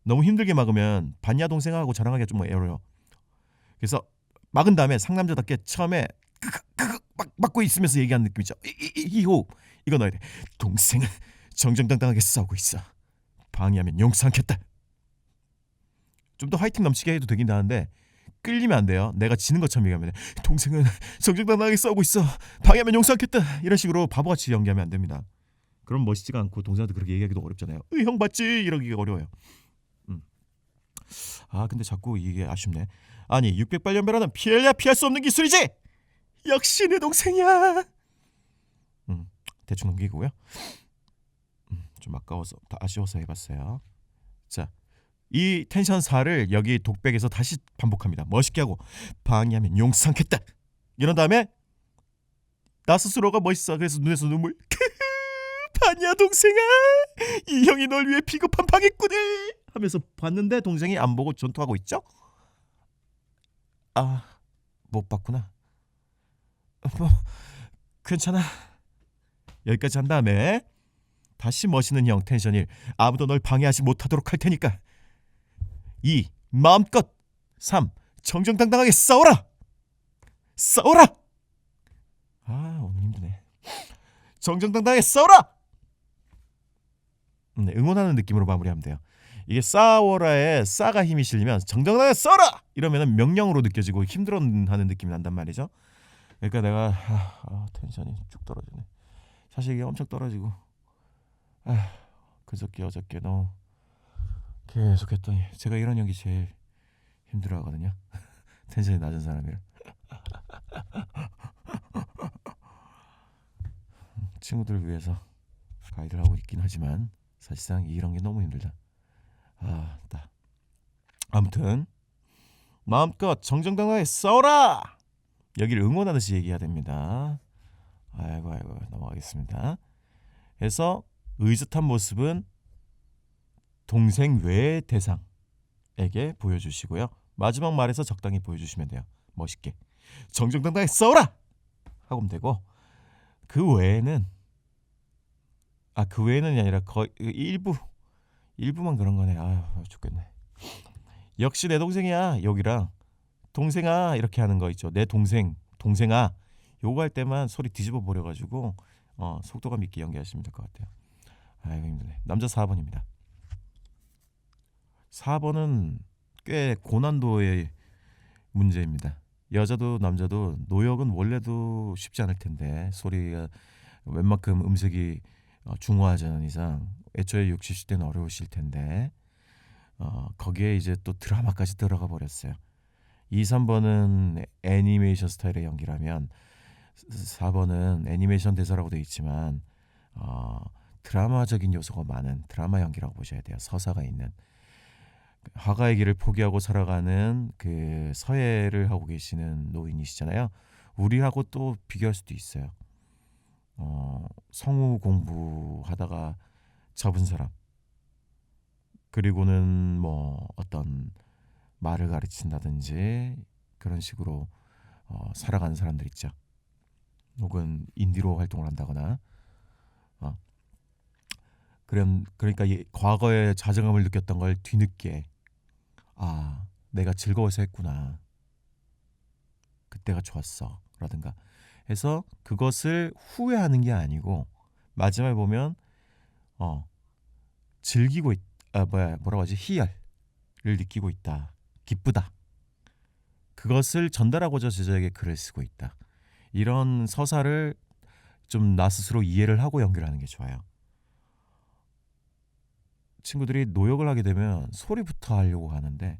너무 힘들게 막으면 반야 동생하고 자랑하기가 좀 어려워. 그래서 막은 다음에 상남자답게 처음에 막 막고 있으면서 얘기하는 느낌이죠. 이 호흡 이거 넣어야 돼. 동생은 정정당당하게 싸우고 있어. 방해하면 용서 않겠다. 좀 더 화이팅 넘치게 해도 되긴 하는데 끌리면 안 돼요. 내가 지는 것처럼 얘기하면 돼. 동생은 정정당당하게 싸우고 있어. 방해하면 용서 않겠다. 이런 식으로 바보같이 연기하면 안 됩니다. 그럼 멋있지가 않고 동생한테 그렇게 얘기하기도 어렵잖아요. 형 맞지? 이러기가 어려워요. 근데 자꾸 이게 아쉽네. 아니 600발 연발하는 피해야 피할 수 없는 기술이지. 역시 내 동생이야. 대충 넘기고요. 좀 아까워서 아쉬워서 해봤어요. 자, 이 텐션 4를 여기 독백에서 다시 반복합니다. 멋있게 하고 방해하면 용서 않겠다. 이런 다음에 나 스스로가 멋있어. 그래서 눈에서 눈물. 반야 동생아, 이 형이 널 위해 비겁한 방해꾼을 하면서 봤는데 동생이 안 보고 전투하고 있죠? 못 봤구나. 뭐 괜찮아. 여기까지 한 다음에 다시 멋있는 형 텐션 1. 아무도 널 방해하지 못하도록 할 테니까. 2. 마음껏. 3. 정정당당하게 싸워라. 싸워라. 오늘 힘드네. 정정당당하게 싸워라. 네, 응원하는 느낌으로 마무리하면 돼요. 이게 싸워라에 싸가 힘이 실리면 정정당당하게 싸워라 이러면은 명령으로 느껴지고 힘들어하는 느낌이 난단 말이죠. 그러니까 내가 텐션이 쭉 떨어지네. 사실 이게 엄청 떨어지고 그저께 어저께 너무 계속 했더니 제가 이런 연기 제일 힘들어하거든요. 텐션이 낮은 사람이라. 친구들을 위해서 가이드를 하고 있긴 하지만 사실상 이런 게 너무 힘들다. 아무튼 마음껏 정정당당하게 싸워라. 여기를 응원하듯이 얘기해야 됩니다. 아이고 넘어가겠습니다. 그래서 의젓한 모습은 동생 외의 대상에게 보여주시고요. 마지막 말에서 적당히 보여주시면 돼요. 멋있게 정정당당하게 싸워라 하면 되고, 그 외에는 아니라 거의 일부만 그런 거네. 죽겠네. 역시 내 동생이야. 여기랑 동생아 이렇게 하는 거 있죠. 내 동생아 요거 할 때만 소리 뒤집어 버려가지고 속도감 있게 연기하시면 될 것 같아요. 아이고 힘드네. 남자 4번입니다. 4번은 꽤 고난도의 문제입니다. 여자도 남자도 노역은 원래도 쉽지 않을 텐데, 소리가 웬만큼 음색이 중화하지 않은 이상 애초에 60, 70대는 어려우실 텐데 거기에 이제 또 드라마까지 들어가 버렸어요. 2, 3번은 애니메이션 스타일의 연기라면 4번은 애니메이션 대사라고 되어 있지만 드라마적인 요소가 많은 드라마 연기라고 보셔야 돼요. 서사가 있는, 화가의 길을 포기하고 살아가는 그 서예를 하고 계시는 노인이시잖아요. 우리하고 또 비교할 수도 있어요. 성우 공부하다가 접은 사람, 그리고는 뭐 어떤 말을 가르친다든지 그런 식으로 살아가는 사람들 있죠. 혹은 인디로 활동을 한다거나 그러니까 과거에 자정감을 느꼈던 걸 뒤늦게 내가 즐거워서 했구나, 그때가 좋았어 라든가 해서 그것을 후회하는 게 아니고 마지막에 보면 즐기고 뭐라고 하지, 희열을 느끼고 있다, 기쁘다, 그것을 전달하고자 제자에게 글을 쓰고 있다, 이런 서사를 좀 나 스스로 이해를 하고 연기를 하는 게 좋아요. 친구들이 노역을 하게 되면 소리부터 하려고 하는데,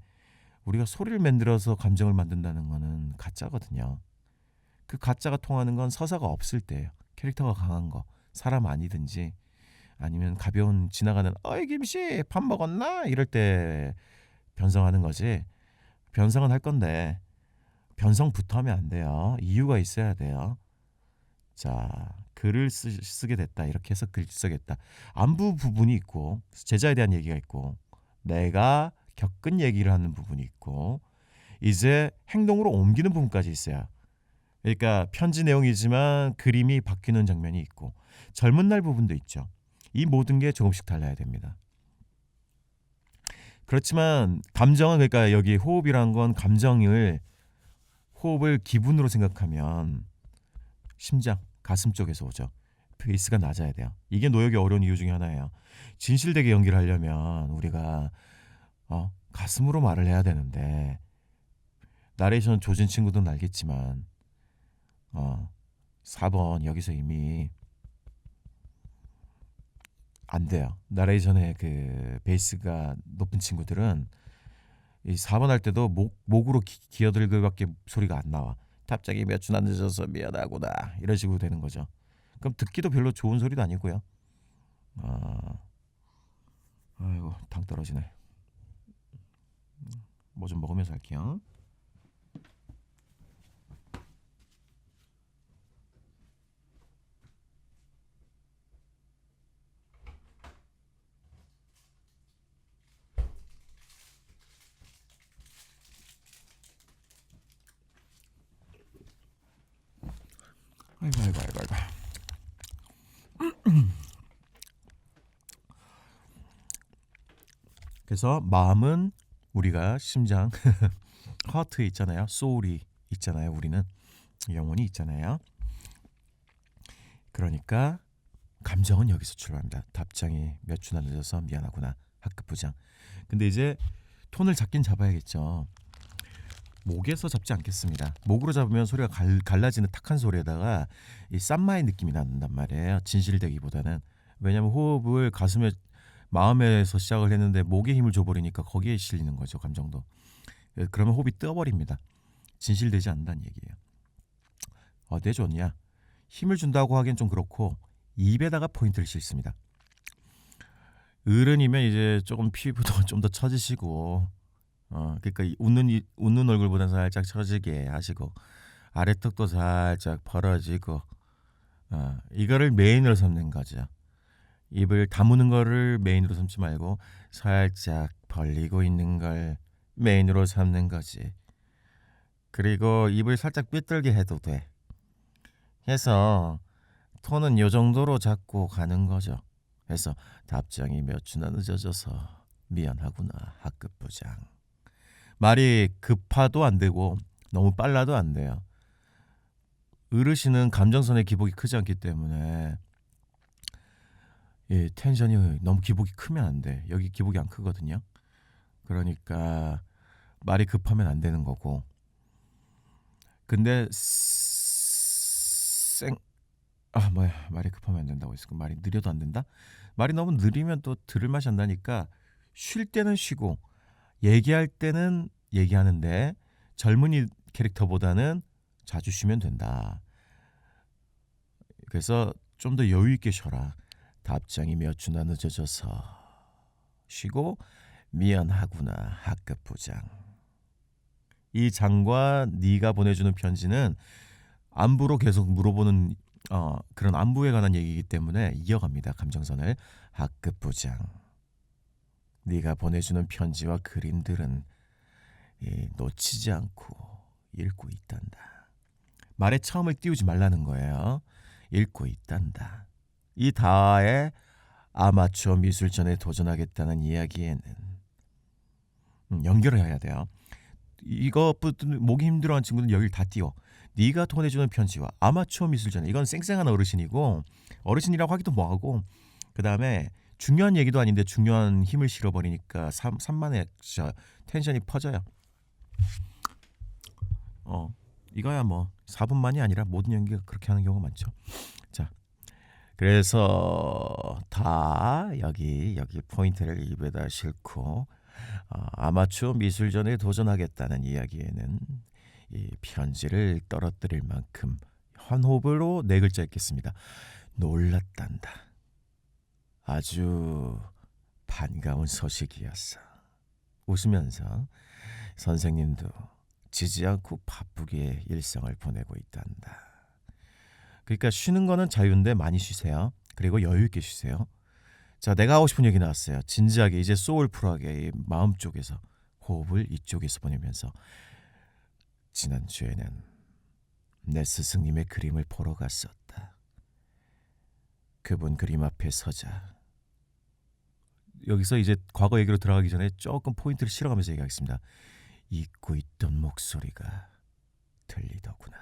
우리가 소리를 만들어서 감정을 만든다는 거는 가짜거든요. 그 가짜가 통하는 건 서사가 없을 때예요. 캐릭터가 강한 거, 사람 아니든지 아니면 가벼운 지나가는 어이 김씨 밥 먹었나 이럴 때 변성하는 거지. 변성은 할 건데 변성부터 하면 안 돼요. 이유가 있어야 돼요. 자, 글을 쓰게 됐다, 이렇게 해서 글 쓰겠다, 안부 부분이 있고 제자에 대한 얘기가 있고 내가 겪은 얘기를 하는 부분이 있고 이제 행동으로 옮기는 부분까지 있어요. 그러니까 편지 내용이지만 그림이 바뀌는 장면이 있고 젊은 날 부분도 있죠. 이 모든 게 조금씩 달라야 됩니다. 그렇지만 감정은, 그러니까 여기 호흡이란 건 호흡을 기분으로 생각하면 심장, 가슴 쪽에서 오죠. 베이스가 낮아야 돼요. 이게 노역이 어려운 이유 중에 하나예요. 진실되게 연기를 하려면 우리가 가슴으로 말을 해야 되는데, 나레이션 조진 친구들은 알겠지만 4번 여기서 이미 안 돼요. 나레이션의 그 베이스가 높은 친구들은 이 4번 할 때도 목으로 기어들기밖에 소리가 안 나와. 갑자기 몇 주나 늦어서 미안하구나 이런 식으로 되는 거죠. 그럼 듣기도 별로 좋은 소리도 아니고요. 아이고 당 떨어지네. 뭐 좀 먹으면서 할게요. 아이고. 그래서 마음은 우리가 심장, 하트 있잖아요. 소울이 있잖아요. 우리는 영혼이 있잖아요. 그러니까 감정은 여기서 출발합니다. 답장이 몇 주나 늦어서 미안하구나. 학급 부장. 근데 이제 톤을 잡긴 잡아야겠죠. 목에서 잡지 않겠습니다. 목으로 잡으면 소리가 갈라지는 탁한 소리에다가 이 쌈마의 느낌이 난단 말이에요. 진실되기보다는. 왜냐하면 호흡을 가슴에 마음에서 시작을 했는데 목에 힘을 줘버리니까 거기에 실리는 거죠. 감정도. 그러면 호흡이 떠버립니다. 진실되지 않는다는 얘기예요. 어디에 좋냐? 힘을 준다고 하기엔 좀 그렇고 입에다가 포인트를 싣습니다. 어른이면 이제 조금 피부도 좀 더 처지시고 그러니까 웃는 얼굴보다 살짝 처지게 하시고 아래턱도 살짝 벌어지고 이거를 메인으로 삼는 거죠. 입을 다무는 거를 메인으로 삼지 말고 살짝 벌리고 있는 걸 메인으로 삼는 거지. 그리고 입을 살짝 삐뚤게 해도 돼. 해서 톤은 요 정도로 잡고 가는 거죠. 그래서 답장이 몇 주나 늦어져서 미안하구나 학급 부장. 말이 급하도 안 되고 너무 빨라도 안 돼요. 어르신은 감정선의 기복이 크지 않기 때문에 텐션이 너무 기복이 크면 안 돼. 여기 기복이 안 크거든요. 그러니까 말이 급하면 안 되는 거고. 근데 말이 급하면 안 된다고 했을까? 말이 느려도 안 된다? 말이 너무 느리면 또 들을 맛이 안 나니까 쉴 때는 쉬고 얘기할 때는 얘기하는데 젊은이 캐릭터보다는 자주 쉬면 된다. 그래서 좀 더 여유 있게 쉬어라. 답장이 몇 주나 늦어져서 쉬고 미안하구나 학급 부장. 이 장과 네가 보내주는 편지는 안부로 계속 물어보는 그런 안부에 관한 얘기이기 때문에 이어갑니다. 감정선을. 학급 부장. 네가 보내주는 편지와 그림들은 놓치지 않고 읽고 있단다. 말에 처음을 띄우지 말라는 거예요. 읽고 있단다. 이 다에 아마추어 미술전에 도전하겠다는 이야기에는 연결을 해야 돼요. 이것부터 목이 힘들어하는 친구는 여기를 다 띄워. 네가 보내주는 편지와 아마추어 미술전. 이건 쌩쌩한 어르신이고 어르신이라고 하기도 뭐하고 그 다음에 중요한 얘기도 아닌데 중요한 힘을 실어버리니까 산만해 텐션이 퍼져요. 이거야 뭐 4분만이 아니라 모든 연기가 그렇게 하는 경우가 많죠. 자, 그래서 다 여기 포인트를 입에다 싣고 아마추어 미술전에 도전하겠다는 이야기에는 이 편지를 떨어뜨릴 만큼 환호흡으로 네 글자 읽겠습니다. 놀랐단다. 아주 반가운 소식이었어. 웃으면서 선생님도 지지 않고 바쁘게 일상을 보내고 있단다. 그러니까 쉬는 거는 자유인데 많이 쉬세요. 그리고 여유 있게 쉬세요. 자, 내가 하고 싶은 얘기 나왔어요. 진지하게 이제 소울풀하게 마음 쪽에서 호흡을 이쪽에서 보내면서 지난주에는 내 스승님의 그림을 보러 갔었다. 그분 그림 앞에 서자. 여기서 이제 과거 얘기로 들어가기 전에 조금 포인트를 실어가면서 얘기하겠습니다. 잊고 있던 목소리가 들리더구나.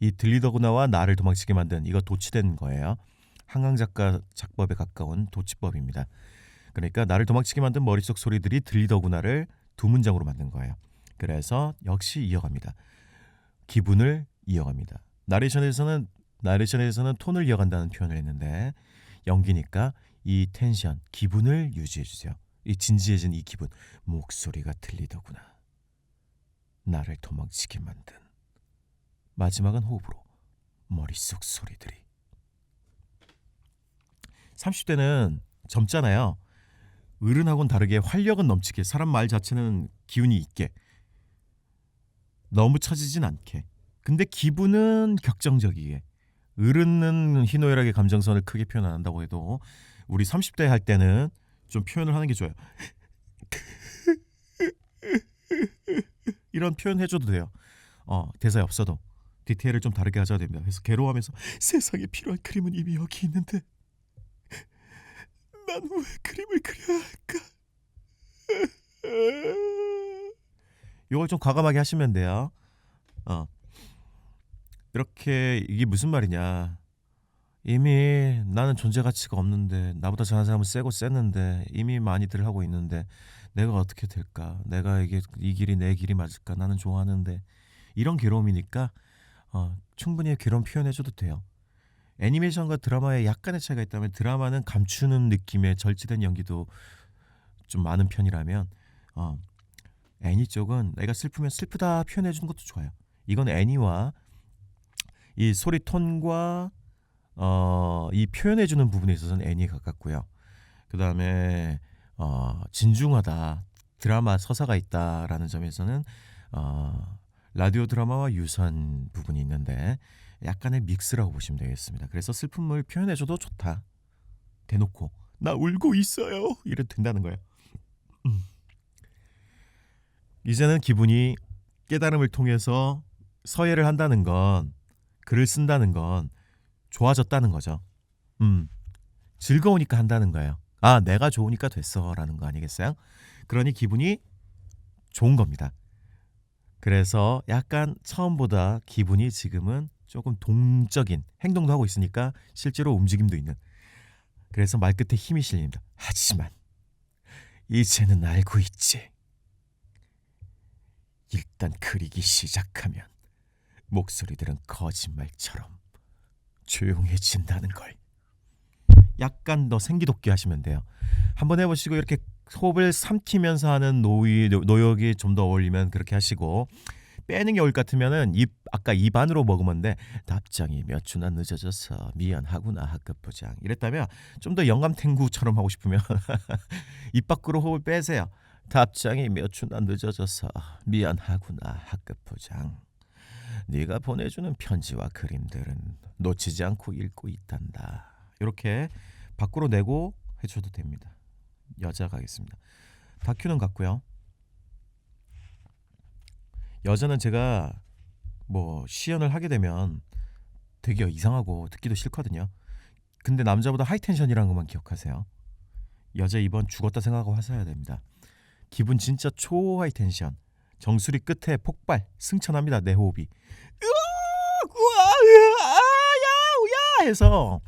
이 들리더구나와 나를 도망치게 만든 이거 도치된 거예요. 한강 작가 작법에 가까운 도치법입니다. 그러니까 나를 도망치게 만든 머릿속 소리들이 들리더구나를 두 문장으로 만든 거예요. 그래서 역시 이어갑니다. 기분을 이어갑니다. 나레이션에서는 톤을 이어간다는 표현을 했는데 연기니까 이 텐션, 기분을 유지해 주세요. 이 진지해진 이 기분, 목소리가 들리더구나. 나를 도망치게 만든. 마지막은 호흡으로 머릿속 소리들이. 30대는 젊잖아요. 어른하고는 다르게 활력은 넘치게, 사람 말 자체는 기운이 있게, 너무 처지진 않게. 근데 기분은 격정적이게. 어른은 희노애락의 감정선을 크게 표현 안 한다고 해도 우리 30대 할 때는 좀 표현을 하는 게 좋아요. 이런 표현 해줘도 돼요. 대사에 없어도 디테일을 좀 다르게 하셔야 됩니다. 그래서 괴로워하면서 세상에 필요한 그림은 이미 여기 있는데 난 왜 그림을 그려야 할까? 이걸 좀 과감하게 하시면 돼요. 이렇게 이게 무슨 말이냐. 이미 나는 존재 가치가 없는데 나보다 잘하는 사람은 세고 셌는데 이미 많이들 하고 있는데 내가 어떻게 될까? 내가 이게 이 길이 내 길이 맞을까? 나는 좋아하는데 이런 괴로움이니까 충분히 괴로움 표현해줘도 돼요. 애니메이션과 드라마에 약간의 차이가 있다면 드라마는 감추는 느낌의 절제된 연기도 좀 많은 편이라면 어, 애니 쪽은 내가 슬프면 슬프다 표현해주는 것도 좋아요. 이건 애니와 이 소리 톤과 이 표현해주는 부분에 있어서는 애니에 가깝고요. 그 다음에 진중하다 드라마 서사가 있다라는 점에서는 라디오 드라마와 유사한 부분이 있는데 약간의 믹스라고 보시면 되겠습니다. 그래서 슬픔을 표현해줘도 좋다. 대놓고 나 울고 있어요 이래도 된다는 거예요. 이제는 기분이 깨달음을 통해서 서예를 한다는 건 글을 쓴다는 건 좋아졌다는 거죠. 즐거우니까 한다는 거예요. 아, 내가 좋으니까 됐어라는 거 아니겠어요? 그러니 기분이 좋은 겁니다. 그래서 약간 처음보다 기분이 지금은 조금 동적인 행동도 하고 있으니까 실제로 움직임도 있는. 그래서 말끝에 힘이 실립니다. 하지만 이제는 알고 있지. 일단 그리기 시작하면 목소리들은 거짓말처럼 조용해진다는 걸. 약간 더 생기돋게 하시면 돼요. 한번 해보시고 이렇게 호흡을 삼키면서 하는 노역이 좀 더 어울리면 그렇게 하시고 빼는 게 어울 것 같으면은 아까 입 안으로 머금었는데 답장이 몇 주나 늦어져서 미안하구나 학급부장 이랬다면 좀 더 영감탱구처럼 하고 싶으면 입 밖으로 호흡을 빼세요. 답장이 몇 주나 늦어져서 미안하구나 학급부장. 네가 보내주는 편지와 그림들은 놓치지 않고 읽고 있단다. 이렇게 밖으로 내고 해줘도 됩니다. 여자 가겠습니다. 다큐는 같고요. 여자는 제가 뭐 시연을 하게 되면 되게 이상하고 듣기도 싫거든요. 근데 남자보다 하이텐션이라는 것만 기억하세요. 여자 이번 죽었다 생각하고 하셔야 됩니다. 기분 진짜 초 하이텐션. 정수리 끝에 폭발 승천합니다. 내 호흡이 우야 해서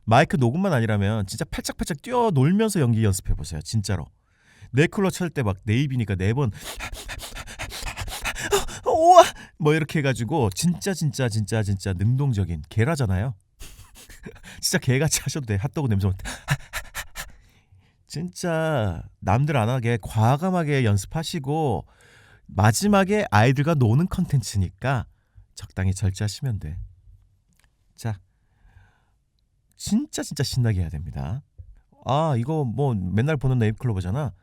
마이크 녹음만 아니라면 진짜 팔짝팔짝 뛰어 놀면서 연기 연습해 보세요. 진짜로. 네클로 찰 때 막 네입이니까 4번 오와 뭐 이렇게 해가지고 진짜 능동적인 개라잖아요. 진짜 개같이 하셔도 돼. 핫도그 냄새 맡 진짜 남들 안 하게 과감하게 연습하시고 마지막에 아이들과 노는 컨텐츠니까 적당히 절제하시면 돼. 자, 진짜 신나게 해야 됩니다. 아, 이거 뭐 맨날 보는 네잎클로버잖아.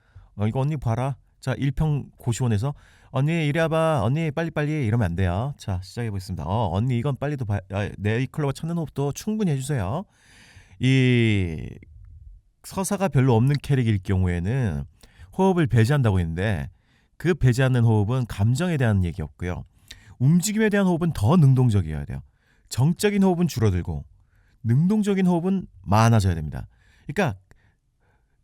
이거 언니 봐라. 자, 1평 고시원에서 언니 이리 와봐. 언니 빨리빨리 이러면 안 돼요. 자, 시작해 보겠습니다. 언니 이건 빨리도 네잎클로버 찾는 호흡도 충분히 해주세요. 이 서사가 별로 없는 캐릭일 경우에는 호흡을 배제한다고 했는데 그 배제하는 호흡은 감정에 대한 얘기였고요. 움직임에 대한 호흡은 더 능동적이어야 돼요. 정적인 호흡은 줄어들고 능동적인 호흡은 많아져야 됩니다. 그러니까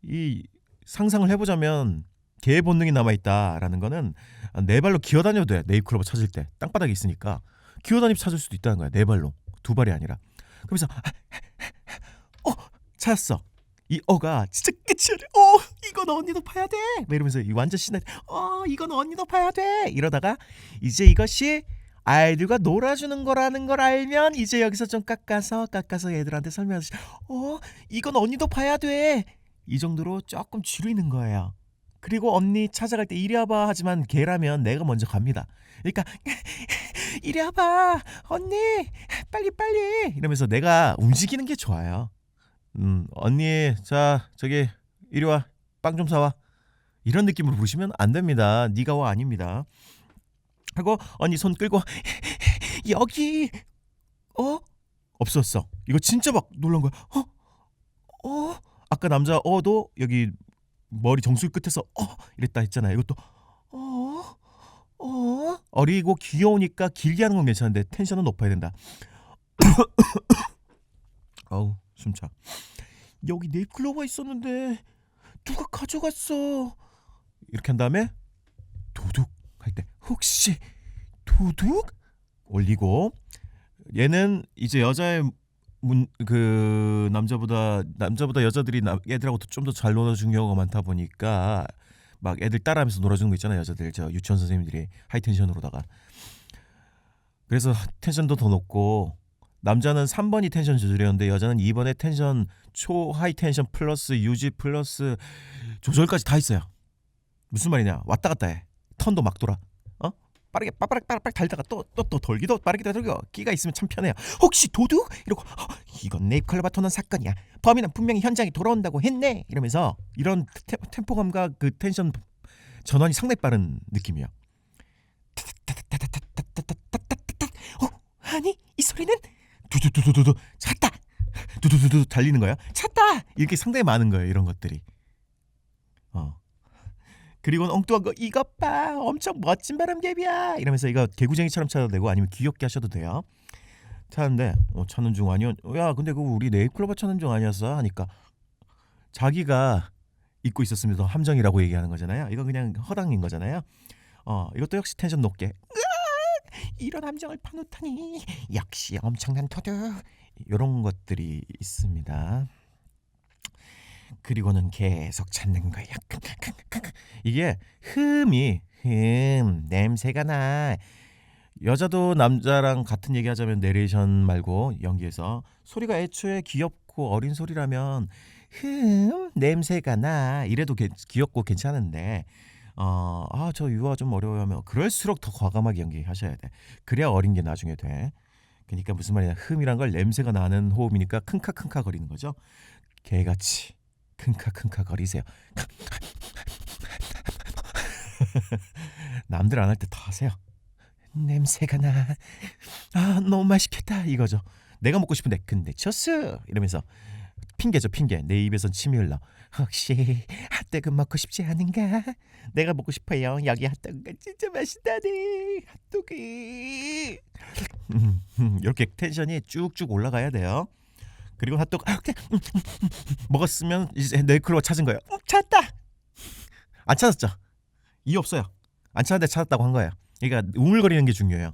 이 상상을 해보자면 개의 본능이 남아있다라는 거는 네 발로 기어다녀도 돼. 네잎클로버 찾을 때 땅바닥에 있으니까 기어다니면서 찾을 수도 있다는 거야. 네 발로, 두 발이 아니라. 그러면서 찾았어. 이 어가 진짜 끝이야. 이건 언니도 봐야 돼. 막 이러면서 완전 신나. 이건 언니도 봐야 돼. 이러다가 이제 이것이 아이들과 놀아주는 거라는 걸 알면 이제 여기서 좀 깎아서 애들한테 설명하듯이 이건 언니도 봐야 돼. 이 정도로 조금 줄이는 거예요. 그리고 언니 찾아갈 때 이리 와봐 하지만 걔라면 내가 먼저 갑니다. 그러니까 이리 와봐 언니 빨리 이러면서 내가 움직이는 게 좋아요. 언니 자 저기 이리 와 빵 좀 사와 이런 느낌으로 부르시면 안 됩니다. 네가 와 아닙니다. 하고 언니 손 끌고 여기 없었어. 이거 진짜 막 놀란 거야. 아까 남자 도 여기 머리 정수리 끝에서 이랬다 했잖아요. 이것도 어리고 귀여우니까 길게 하는 건 괜찮은데 텐션은 높아야 된다. 어우 숨차. 여기 네잎클로버 있었는데 누가 가져갔어. 이렇게 한 다음에 도둑 할 때 혹시 도둑 올리고 얘는 이제 여자의 남자보다 여자들이 애들하고 좀 더 잘 놀아주는 경우가 많다 보니까 막 애들 따라하면서 놀아주는 거 있잖아요. 여자들 저 유치원 선생님들이 하이텐션으로다가. 그래서 텐션도 더 높고 남자는 3번이 텐션 조절이었는데 여자는 2번에 텐션 초 하이 텐션 플러스 유지 플러스 조절까지 다 있어요. 무슨 말이냐? 왔다 갔다 해. 턴도 막 돌아. 어? 빠르게 빠르게 달다가 또 돌기도 빠르게 돌고 끼가 있으면 참 편해요. 혹시 도둑? 이러고 이건 네잎칼로 바토는 사건이야. 범인은 분명히 현장에 돌아온다고 했네. 이러면서 이런 템포감과 그 텐션 전환이 상당히 빠른 느낌이야. 아니 이 소리는 두두두두두 찾다. 두두두두 달리는 거야. 찾다. 이렇게 상당히 많은 거예요. 이런 것들이. 그리고는 엉뚱한 거 이것 봐 엄청 멋진 바람개비야 이러면서 이거 개구쟁이처럼 찾아도 되고 아니면 귀엽게 하셔도 돼요. 찾는데 찾는 중 아니요. 야 근데 그거 우리 네잎클로버 찾는 중 아니었어? 하니까 자기가 잊고 있었습니다. 함정이라고 얘기하는 거잖아요. 이건 그냥 허당인 거잖아요. 이것도 역시 텐션 높게 이런 함정을 파놓다니 역시 엄청난 도둑 이런 것들이 있습니다. 그리고는 계속 찾는 거야. 이게 냄새가 나. 여자도 남자랑 같은 얘기하자면 내레이션 말고 연기에서 소리가 애초에 귀엽고 어린 소리라면 냄새가 나 이래도 귀엽고 괜찮은데 저 유아 좀 어려워요 하면 그럴수록 더 과감하게 연기하셔야 돼. 그래야 어린 게 나중에 돼. 그러니까 무슨 말이냐, 이란 걸 냄새가 나는 호흡이니까 킁카킁카 거리는 거죠. 개같이 킁카킁카 거리세요. 남들 안 할 때 다 하세요. 냄새가 나. 너무 맛있겠다 이거죠. 내가 먹고 싶은데 근데 쳤어 이러면서 핑계죠 핑계. 내 입에선 침이 흘러. 혹시 핫도그 먹고 싶지 않은가? 내가 먹고 싶어요. 여기 핫도그가 진짜 맛있다네. 핫도그. 이렇게 텐션이 쭉쭉 올라가야 돼요. 그리고 핫도그 먹었으면 이제 네잎클로버 찾은 거예요. 찾았다. 안 찾았죠? 이유 없어요. 안 찾았는데 찾았다고 한 거예요. 그러니까 우물거리는 게 중요해요.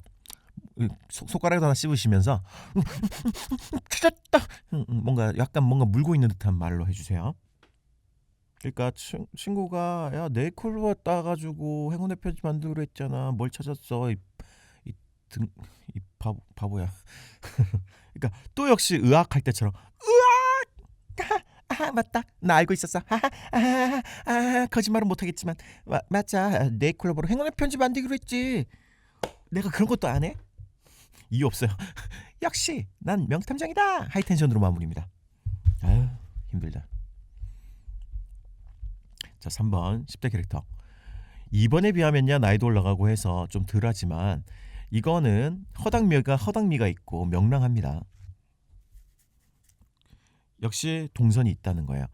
손가락에다 하나 씹으시면서 찾았다. 뭔가 물고 있는 듯한 말로 해주세요. 그러니까 친구가 야 네잎클로버 따가지고 행운의 편지 만들기로 했잖아. 뭘 찾았어? 이 바보야. 그러니까 또 역시 의학할 때처럼 맞다. 나 알고 있었어. 거짓말은 못하겠지만 맞아. 네잎클로버로 행운의 편지 만들기로 했지. 내가 그런 것도 안 해? 이유 없어요. 역시 난 명탐정이다. 하이텐션으로 마무리입니다. 아유 힘들다. 자 3번 10대 캐릭터. 2번에 비하면야 나이도 올라가고 해서 좀 덜하지만 이거는 허당미가 있고 명랑합니다. 역시 동선이 있다는 거예요.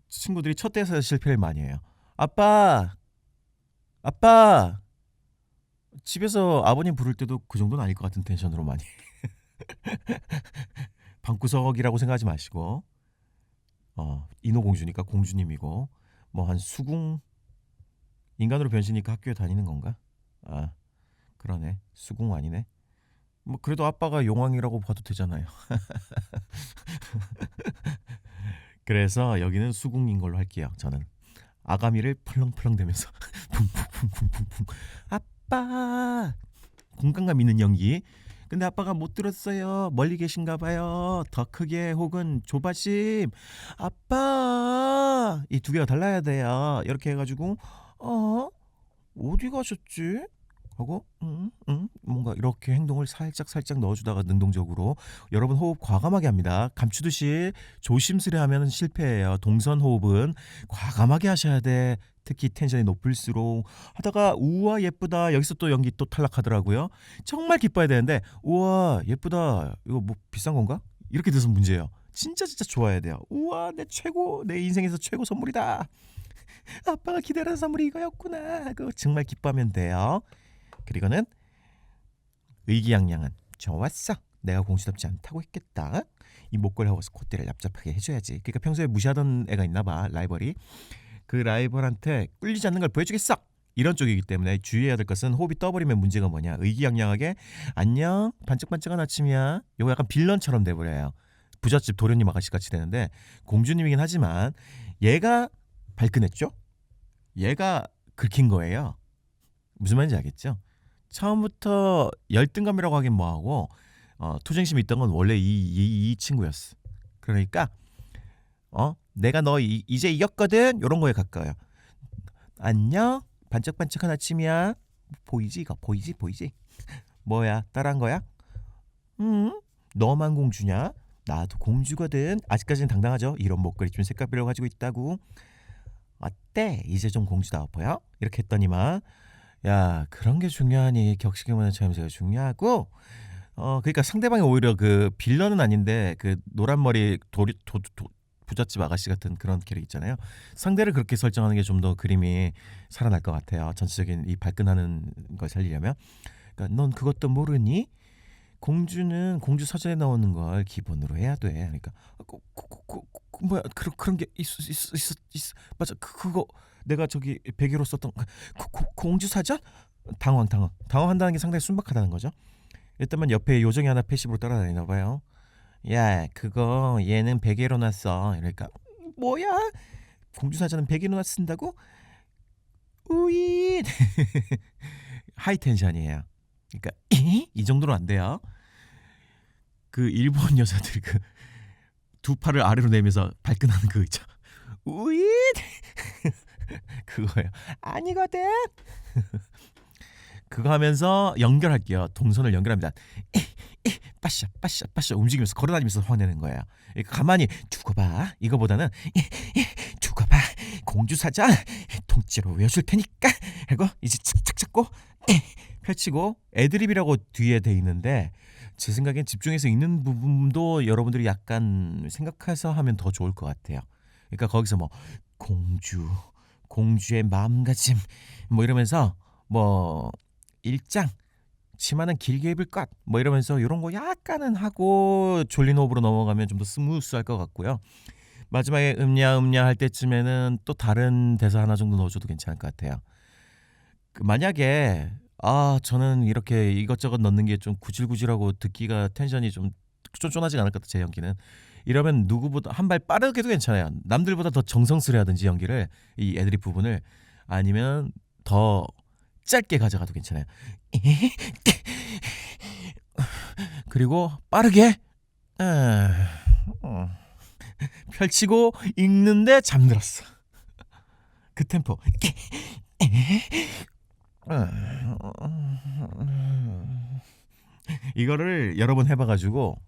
친구들이 첫 대사에서 실패를 많이 해요. 아빠 집에서 아버님 부를 때도 그 정도는 아닐 것 같은 텐션으로 많이 방구석이라고 생각하지 마시고 인어공주니까 공주님이고 뭐 한 수궁 인간으로 변신이니까 학교에 다니는 건가? 그러네. 수궁 아니네. 뭐 그래도 아빠가 용왕이라고 봐도 되잖아요. 그래서 여기는 수궁인 걸로 할게요. 저는 아가미를 펄렁펄렁 대면서 붕붕붕붕붕 아빠 공간감 있는 연기. 근데 아빠가 못 들었어요. 멀리 계신가 봐요. 더 크게 혹은 조바심. 아빠 이 두 개가 달라야 돼요. 이렇게 해가지고 어디 가셨지? 하고 뭔가 이렇게 행동을 살짝 넣어주다가 능동적으로 여러분 호흡 과감하게 합니다. 감추듯이 조심스레 하면 실패해요. 동선 호흡은 과감하게 하셔야 돼. 특히 텐션이 높을수록 하다가 우와 예쁘다 여기서 또 연기 또 탈락하더라고요. 정말 기뻐야 되는데 우와 예쁘다 이거 뭐 비싼 건가? 이렇게 돼서 문제예요. 진짜 좋아야 돼요. 우와 내 최고 내 인생에서 최고 선물이다. 아빠가 기다리는 선물이 이거였구나. 그거 정말 기뻐하면 돼요. 그리고는 의기양양한 좋았어. 내가 공주답지 않다고 했겠다. 이 목걸이하고 콧대를 납작하게 해줘야지. 그러니까 평소에 무시하던 애가 있나봐. 라이벌이. 그 라이벌한테 꿀리지 않는 걸 보여주겠어. 이런 쪽이기 때문에 주의해야 될 것은 호흡이 떠버리면 문제가 뭐냐. 의기양양하게 안녕 반짝반짝한 아침이야. 요거 약간 빌런처럼 돼버려요. 부잣집 도련님 아가씨 같이 되는데 공주님이긴 하지만 얘가 발끈했죠. 얘가 긁힌 거예요. 무슨 말인지 알겠죠? 처음부터 열등감이라고 하긴 뭐하고 투쟁심이 있던 건 원래 이 친구였어. 그러니까 내가 너 이제 이겼거든 요런 거에 가까워요. 안녕 반짝반짝한 아침이야. 보이지 이거 보이지 뭐야 따라한 거야? 너만 공주냐? 나도 공주거든. 아직까지는 당당하죠. 이런 목걸이 좀 색깔별로 가지고 있다고. 어때? 이제 좀 공주다워 보여? 이렇게 했더니만 야 그런 게 중요하니 격식에 맞는 참새가 중요하고 그러니까 상대방이 오히려 그 빌런은 아닌데 그 노란 머리 부잣집 아가씨 같은 그런 캐릭 있잖아요. 상대를 그렇게 설정하는 게 좀 더 그림이 살아날 것 같아요. 전체적인 이 발끈하는 걸 살리려면. 그러니까 넌 그것도 모르니? 공주는 공주 사전에 나오는 걸 기본으로 해야 돼. 그러니까 뭐야 그런 게 있어 맞아 그거 내가 저기 베개로 썼던 공주 사전 당황한다는 게 상당히 순박하다는 거죠. 일단은 옆에 요정이 하나 패시브로 따라다니나 봐요. 야 그거 얘는 베개로 놨어. 그러니까 뭐야 공주 사전은 베개로 놨쓴다고? 우이 하이 텐션이에요. 그러니까 이 정도는 안 돼요. 그 일본 여자들 그 두 팔을 아래로 내면서 발끈하는 그 있죠. 우이 그거예요. 아니거든. 그거 하면서 연결할게요. 동선을 연결합니다. 빠샤 움직이면서 걸어다니면서 화내는 거예요. 가만히 두고 봐. 이거보다는 두고 봐. 공주사자 통째로 외워줄 테니까 하고 이제 착착 잡고 펼치고 애드립이라고 뒤에 돼 있는데 제 생각엔 집중해서 읽는 부분도 여러분들이 약간 생각해서 하면 더 좋을 것 같아요. 그러니까 거기서 뭐 공주의 마음가짐 뭐 이러면서 뭐 일장 치마는 길게 입을 것 뭐 이러면서 이런 거 약간은 하고 졸린 호흡으로 넘어가면 좀 더 스무스할 것 같고요. 마지막에 음냐 할 때쯤에는 또 다른 대사 하나 정도 넣어줘도 괜찮을 것 같아요. 만약에 저는 이렇게 이것저것 넣는 게 좀 구질구질하고 듣기가 텐션이 좀 쫀쫀하지가 않을 것 같아 제 연기는. 이러면 누구보다 한 발 빠르게도 괜찮아요. 남들보다 더 정성스레하든지 연기를 이 애드립 부분을 아니면 더 짧게 가져가도 괜찮아요. 그리고 빠르게 펼치고 읽는데 잠들었어. 그 템포. 이거를 여러 번 해봐가지고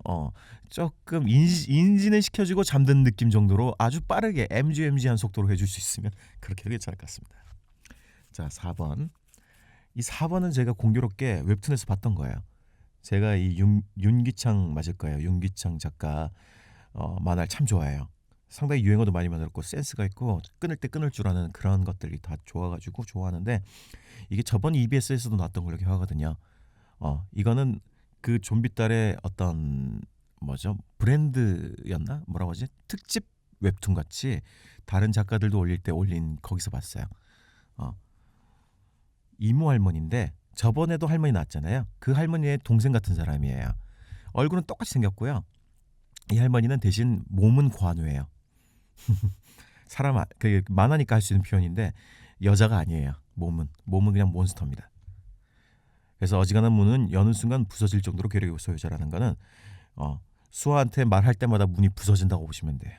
조금 인지는 시켜주고 잠든 느낌 정도로 아주 빠르게 MGMG한 속도로 해줄 수 있으면 그렇게도 괜찮을 것 같습니다. 자 4번. 이 4번은 제가 공교롭게 웹툰에서 봤던 거예요. 제가 이 윤기창 맞을 거예요. 윤기창 작가 만화를 참 좋아해요. 상당히 유행어도 많이 만들었고 센스가 있고 끊을 때 끊을 줄 아는 그런 것들이 다 좋아가지고 좋아하는데 이게 저번 EBS에서도 나왔던 걸로 기억하거든요. 이거는 그 좀비딸의 어떤 뭐죠 브랜드였나 뭐라고 하지 특집 웹툰 같이 다른 작가들도 올릴 때 올린 거기서 봤어요. 이모 할머니인데 저번에도 할머니 나왔잖아요. 그 할머니의 동생 같은 사람이에요. 얼굴은 똑같이 생겼고요. 이 할머니는 대신 몸은 관우예요. 사람 그 만화니까 할 수 있는 표현인데 여자가 아니에요. 몸은 그냥 몬스터입니다. 그래서 어지간한 문은 여는 순간 부서질 정도로 괴력의 소유자라는 거는 수아한테 말할 때마다 문이 부서진다고 보시면 돼요.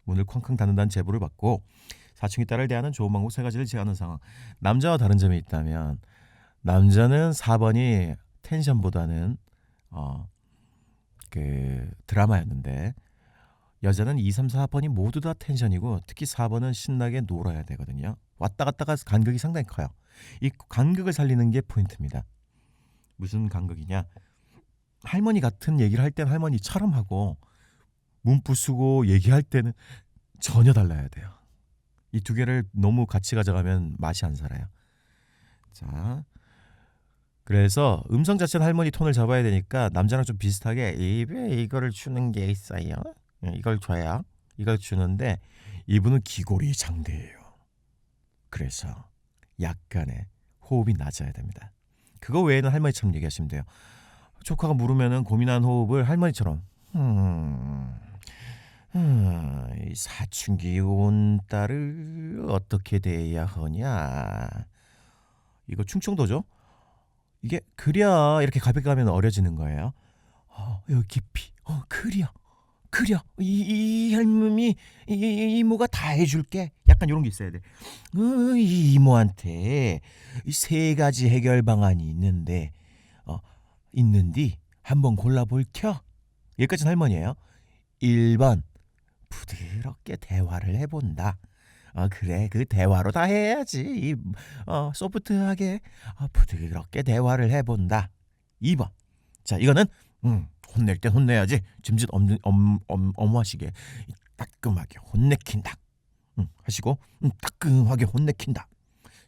문을 쾅쾅 닫는다는 제보를 받고 사춘기 딸을 대하는 좋은 방법 3가지를 제하는 상황. 남자와 다른 점이 있다면 남자는 4번이 텐션보다는 그 드라마였는데 여자는 2, 3, 4번이 모두 다 텐션이고 특히 4번은 신나게 놀아야 되거든요. 왔다 갔다가 간극이 상당히 커요. 이 간극을 살리는 게 포인트입니다. 무슨 간극이냐? 할머니 같은 얘기를 할 때는 할머니처럼 하고 문부 쓰고 얘기할 때는 전혀 달라야 돼요. 이 두 개를 너무 같이 가져가면 맛이 안 살아요. 자, 그래서 음성 자체는 할머니 톤을 잡아야 되니까 남자랑 좀 비슷하게 입에 이거를 주는 게 있어요. 이걸 줘야 이걸 주는데 이분은 기골이 장대예요. 그래서 약간의 호흡이 낮아야 됩니다. 그거 외에는 할머니처럼 얘기하시면 돼요. 조카가 물으면은 고민한 호흡을 할머니처럼 이 사춘기 온 딸을 어떻게 대해야 하냐. 이거 충청도죠? 이게 그려 이렇게 가볍게 가면 어려지는 거예요. 여기 깊이 그려 이 할멈이 이모가 다 해줄게. 약간 이런 게 있어야 돼. 이 이모한테 이 세 가지 해결 방안이 있는디 한번 골라볼 켜. 여기까지는 할머니예요. 1번 부드럽게 대화를 해본다. 그래 그 대화로 다 해야지. 소프트하게 부드럽게 대화를 해본다. 2번 자 이거는 혼낼 땐 혼내야지. 짐짓 엄하시게 따끔하게 혼내킨다. 하시고 따끔하게 혼내킨다.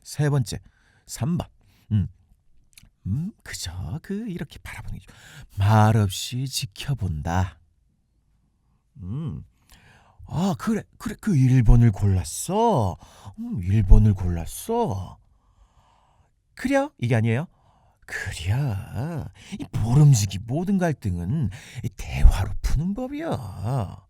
세 번째 3번 그저 이렇게 바라보는 게 말없이 지켜본다. 그래 그 1번을 골랐어. 1번을 골랐어. 그래 이게 아니에요. 그래 이 모름지기 모든 갈등은 대화로 푸는 법이야.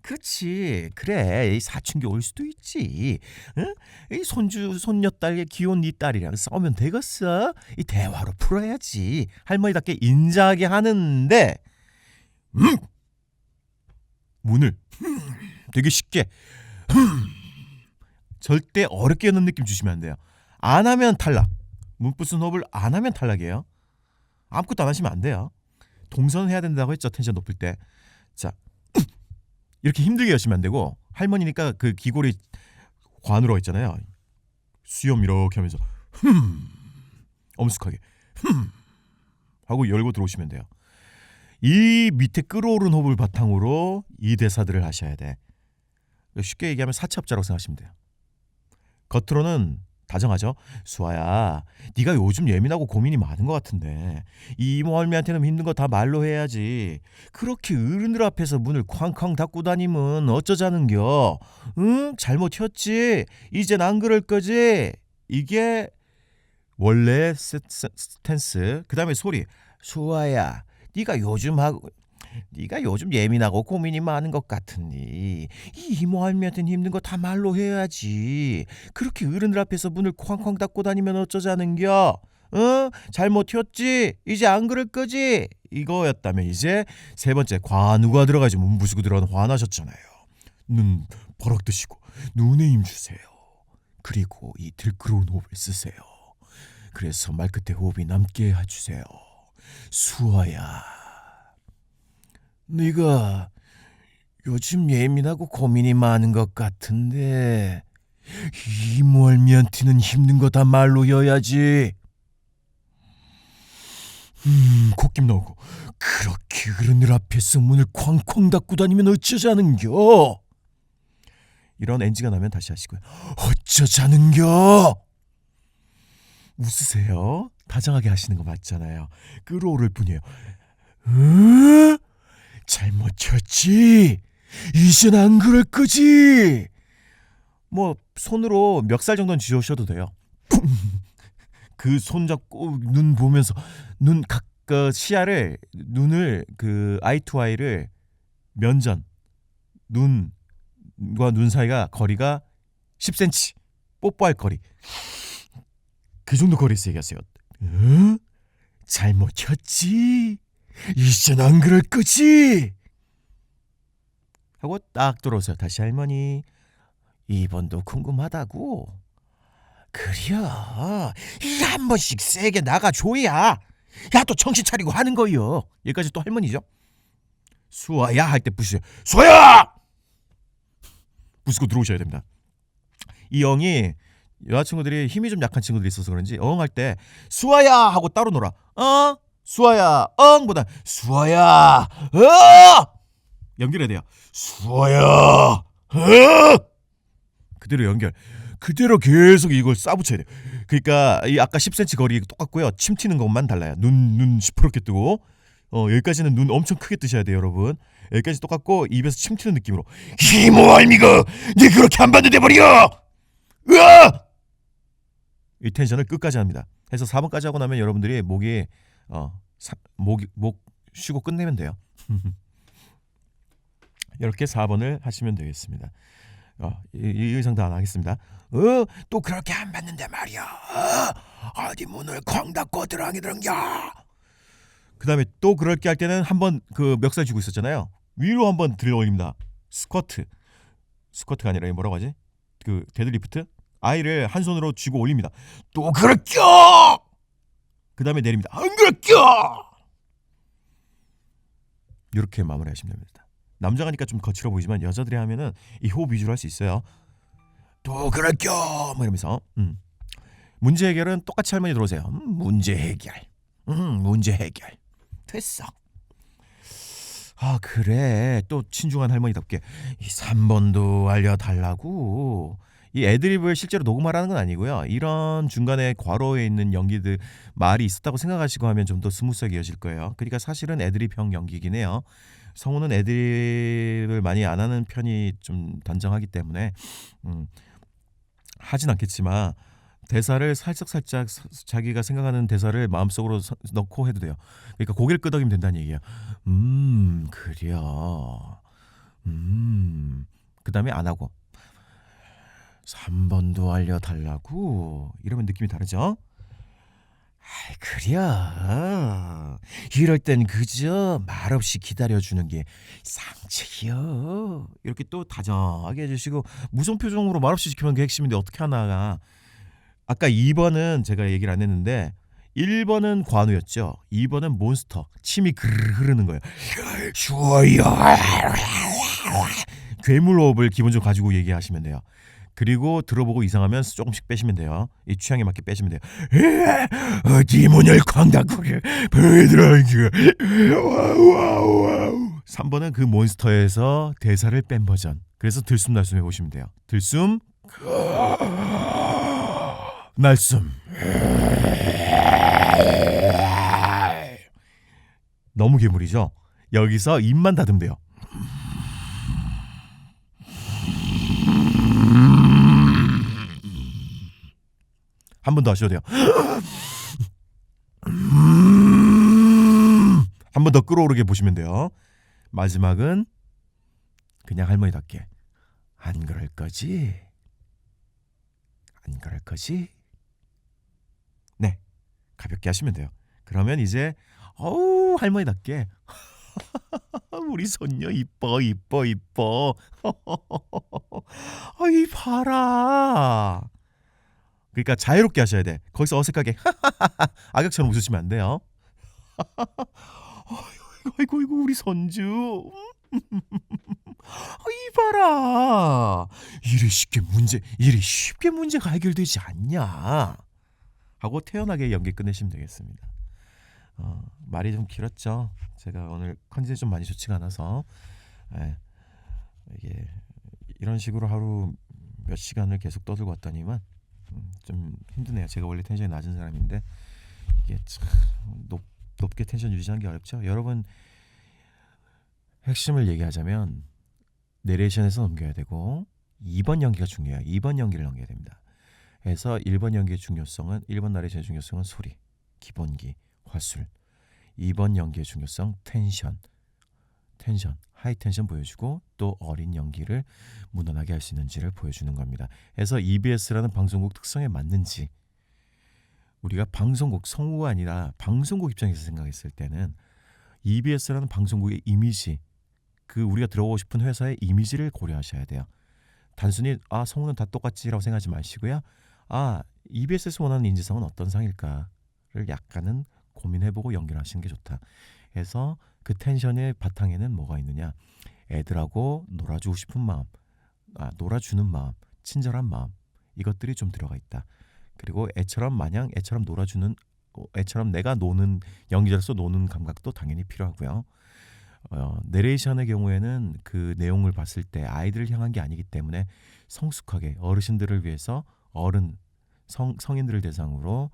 그렇지. 그래 이 사춘기 올 수도 있지. 응? 이 손주 손녀딸의 귀여운 네 딸이랑 싸우면 되겠어. 이 대화로 풀어야지. 할머니답게 인자하게 하는데 문을 되게 쉽게 절대 어렵게 여는 느낌 주시면 안 돼요. 안 하면 탈락. 문부스 호흡을 안 하면 탈락이에요. 아무것도 안 하시면 안 돼요. 동선을 해야 된다고 했죠. 텐션 높을 때. 자 이렇게 힘들게 하시면 안 되고, 할머니니까 그 귀골이 관으로 있잖아요. 수염 이렇게 하면서 엄숙하게 하고 열고 들어오시면 돼요. 이 밑에 끌어오른 호흡을 바탕으로 이 대사들을 하셔야 돼. 쉽게 얘기하면 사채업자라고 생각하시면 돼요. 겉으로는 다정하죠. 수아야, 네가 요즘 예민하고 고민이 많은 것 같은데 이 이모 할머니한테는 힘든 거 다 말로 해야지. 그렇게 어른들 앞에서 문을 쾅쾅 닫고 다니면 어쩌자는겨. 응? 잘못 튀었지. 이젠 안 그럴 거지. 이게 원래 스탠스. 그 다음에 소리. 수아야, 네가 요즘 예민하고 고민이 많은 것 같으니 이 이모 할머니한테는 힘든 거 다 말로 해야지. 그렇게 어른들 앞에서 문을 쾅쾅 닫고 다니면 어쩌자는겨. 잘못 튀었지. 이제 안 그럴 거지. 이거였다면 이제 세 번째 관우가 들어가지. 문 부수고 들어가는 화나셨잖아요. 눈 버럭 뜨시고 눈에 힘 주세요. 그리고 이 들끓어온 호흡을 쓰세요. 그래서 말끝에 호흡이 남게 해주세요. 수아야, 네가 요즘 예민하고 고민이 많은 것 같은데 이모 할머니한테는 힘든 거 다 말로 해야지. 콧김 나오고 그렇게 어른들 앞에서 문을 쾅쾅 닫고 다니면 어쩌자는겨. 이런 NG가 나면 다시 하시고요. 어쩌자는겨. 웃으세요. 다정하게 하시는 거 맞잖아요. 끌어오를 뿐이에요. 잘못 쳤지. 이젠 안 그럴 거지. 뭐 손으로 멱살 정도는 쥐으셔도 돼요. 그 손 잡고 눈 보면서 눈 시야를 눈을 그 아이 투 아이를 면전 눈과 눈 사이가 거리가 10cm 뽀뽀할 거리 그 정도 거리에서 얘기하세요. 잘못 쳤지. 이젠 안 그럴 거지. 하고 딱 들어오세요. 다시 할머니, 이번도 궁금하다고. 그려 한 번씩 세게 나가줘야 야 또 정신 차리고 하는 거요. 여기까지 또 할머니죠. 수아야 할 때 부시죠. 수아야 부시고 들어오셔야 됩니다. 이 영이 여자친구들이 힘이 좀 약한 친구들이 있어서 그런지 할 때 수아야 하고 따로 놀아. 수아야 보다 수아야 연결해야 돼요. 수아야 그대로 연결. 그대로 계속 이걸 싸붙여야 돼요. 그러니까 이 아까 10cm 거리 똑같고요. 침 튀는 것만 달라요. 눈 시퍼렇게 뜨고 여기까지는 눈 엄청 크게 뜨셔야 돼요, 여러분. 여기까지 똑같고 입에서 침 튀는 느낌으로 이모 할미가 네 그렇게 안 봐도 돼버려. 으아! 이 텐션을 끝까지 합니다. 해서 4번까지 하고 나면 여러분들이 목이 목 쉬고 끝내면 돼요. 이렇게 4번을 하시면 되겠습니다. 이 의상 다 안 하겠습니다. 또 그렇게 안 받는데 말이야. 어디 문을 쾅 닫고 들어가게. 그 다음에 또 그렇게 할 때는 한번 그 멱살 쥐고 있었잖아요. 위로 한번 들어 올립니다. 스쿼트가 아니라 뭐라고 하지? 그 데드리프트? 아이를 한 손으로 쥐고 올립니다. 또 그렇게! 그 다음에 내립니다. 안 그렇게! 이렇게 마무리하시면 됩니다. 남자가 하니까 좀 거칠어 보이지만 여자들이 하면은 이 호흡 위주로 할 수 있어요. 또 그렇게! 뭐 이러면서 문제 해결은 똑같이 할머니 들어오세요. 문제 해결. 됐어. 그래. 또 친중한 할머니답게 이 3번도 알려달라고. 이 애드립을 실제로 녹음하라는 건 아니고요. 이런 중간에 괄호에 있는 연기들 말이 있었다고 생각하시고 하면 좀 더 스무스하게 이어질 거예요. 그러니까 사실은 애드립형 연기긴 해요. 성우는 애드립을 많이 안 하는 편이 좀 단정하기 때문에 하진 않겠지만 대사를 살짝 자기가 생각하는 대사를 마음속으로 넣고 해도 돼요. 그러니까 고개를 끄덕이면 된다는 얘기예요. 그래요. 그 다음에 안 하고 3번도 알려달라고 이러면 느낌이 다르죠? 그래요. 이럴 땐 그저 말없이 기다려주는 게 상책이요. 이렇게 또 다정하게 해주시고 무슨 표정으로 말없이 지키는 게 핵심인데 어떻게 하나가. 아까 2번은 제가 얘기를 안 했는데 1번은 관우였죠. 2번은 몬스터. 침이 그르르 흐르는 거예요. 쉬워요. 괴물 호흡을 기본적으로 가지고 얘기하시면 돼요. 그리고 들어보고 이상하면 조금씩 빼시면 돼요. 이 취향에 맞게 빼시면 돼요. 어디 문을 쾅 닫고 보여드려야지. 3번은 그 몬스터에서 대사를 뺀 버전. 그래서 들숨날숨 해보시면 돼요. 들숨 날숨. 너무 괴물이죠. 여기서 입만 닫으면 돼요. 한 번 더 하셔도 돼요. 한 번 더 끌어오르게 보시면 돼요. 마지막은 그냥 할머니답게 안 그럴 거지? 안 그럴 거지? 네, 가볍게 하시면 돼요. 그러면 이제 할머니답게 우리 손녀 이뻐. 이 봐라. 그러니까 자유롭게 하셔야 돼. 거기서 어색하게 악역처럼 웃으시면 안 돼요. 아이고 우리 손주. 이 봐라. 이리 쉽게 문제가 해결되지 않냐 하고 태연하게 연기 끝내시면 되겠습니다. 말이 좀 길었죠. 제가 오늘 컨디션이 좀 많이 좋지가 않아서 이게 이런 식으로 하루 몇 시간을 계속 떠들고 왔더니만 좀 힘드네요. 제가 원래 텐션이 낮은 사람인데 이게 참 높게 텐션 유지하는 게 어렵죠. 여러분, 핵심을 얘기하자면 내레이션에서 넘겨야 되고 2번 연기가 중요해요. 2번 연기를 넘겨야 됩니다. 그래서 1번 연기의 중요성은 1번 나레이션의 중요성은 소리, 기본기, 화술. 2번 연기의 중요성 텐션, 하이 텐션 보여주고 또 어린 연기를 무난하게 할 수 있는지를 보여주는 겁니다. 그래서 EBS라는 방송국 특성에 맞는지 우리가 방송국 성우가 아니라 방송국 입장에서 생각했을 때는 EBS라는 방송국의 이미지, 그 우리가 들어오고 싶은 회사의 이미지를 고려하셔야 돼요. 단순히 성우는 다 똑같지라고 생각하지 마시고요. EBS에서 원하는 인지상은 어떤 상일까를 약간은 고민해보고 연기를 하시는 게 좋다. 그래서 그 텐션의 바탕에는 뭐가 있느냐, 애들하고 놀아주고 싶은 마음, 놀아주는 마음, 친절한 마음, 이것들이 좀 들어가 있다. 그리고 애처럼 놀아주는, 애처럼 내가 노는, 연기자로서 노는 감각도 당연히 필요하고요. 내레이션의 경우에는 그 내용을 봤을 때 아이들을 향한 게 아니기 때문에 성숙하게 어르신들을 위해서 성인들을 대상으로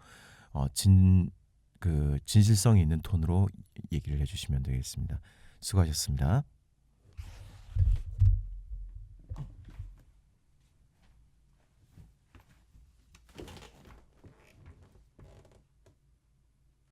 진실성이 있는 톤으로 얘기를 해주시면 되겠습니다. 수고하셨습니다.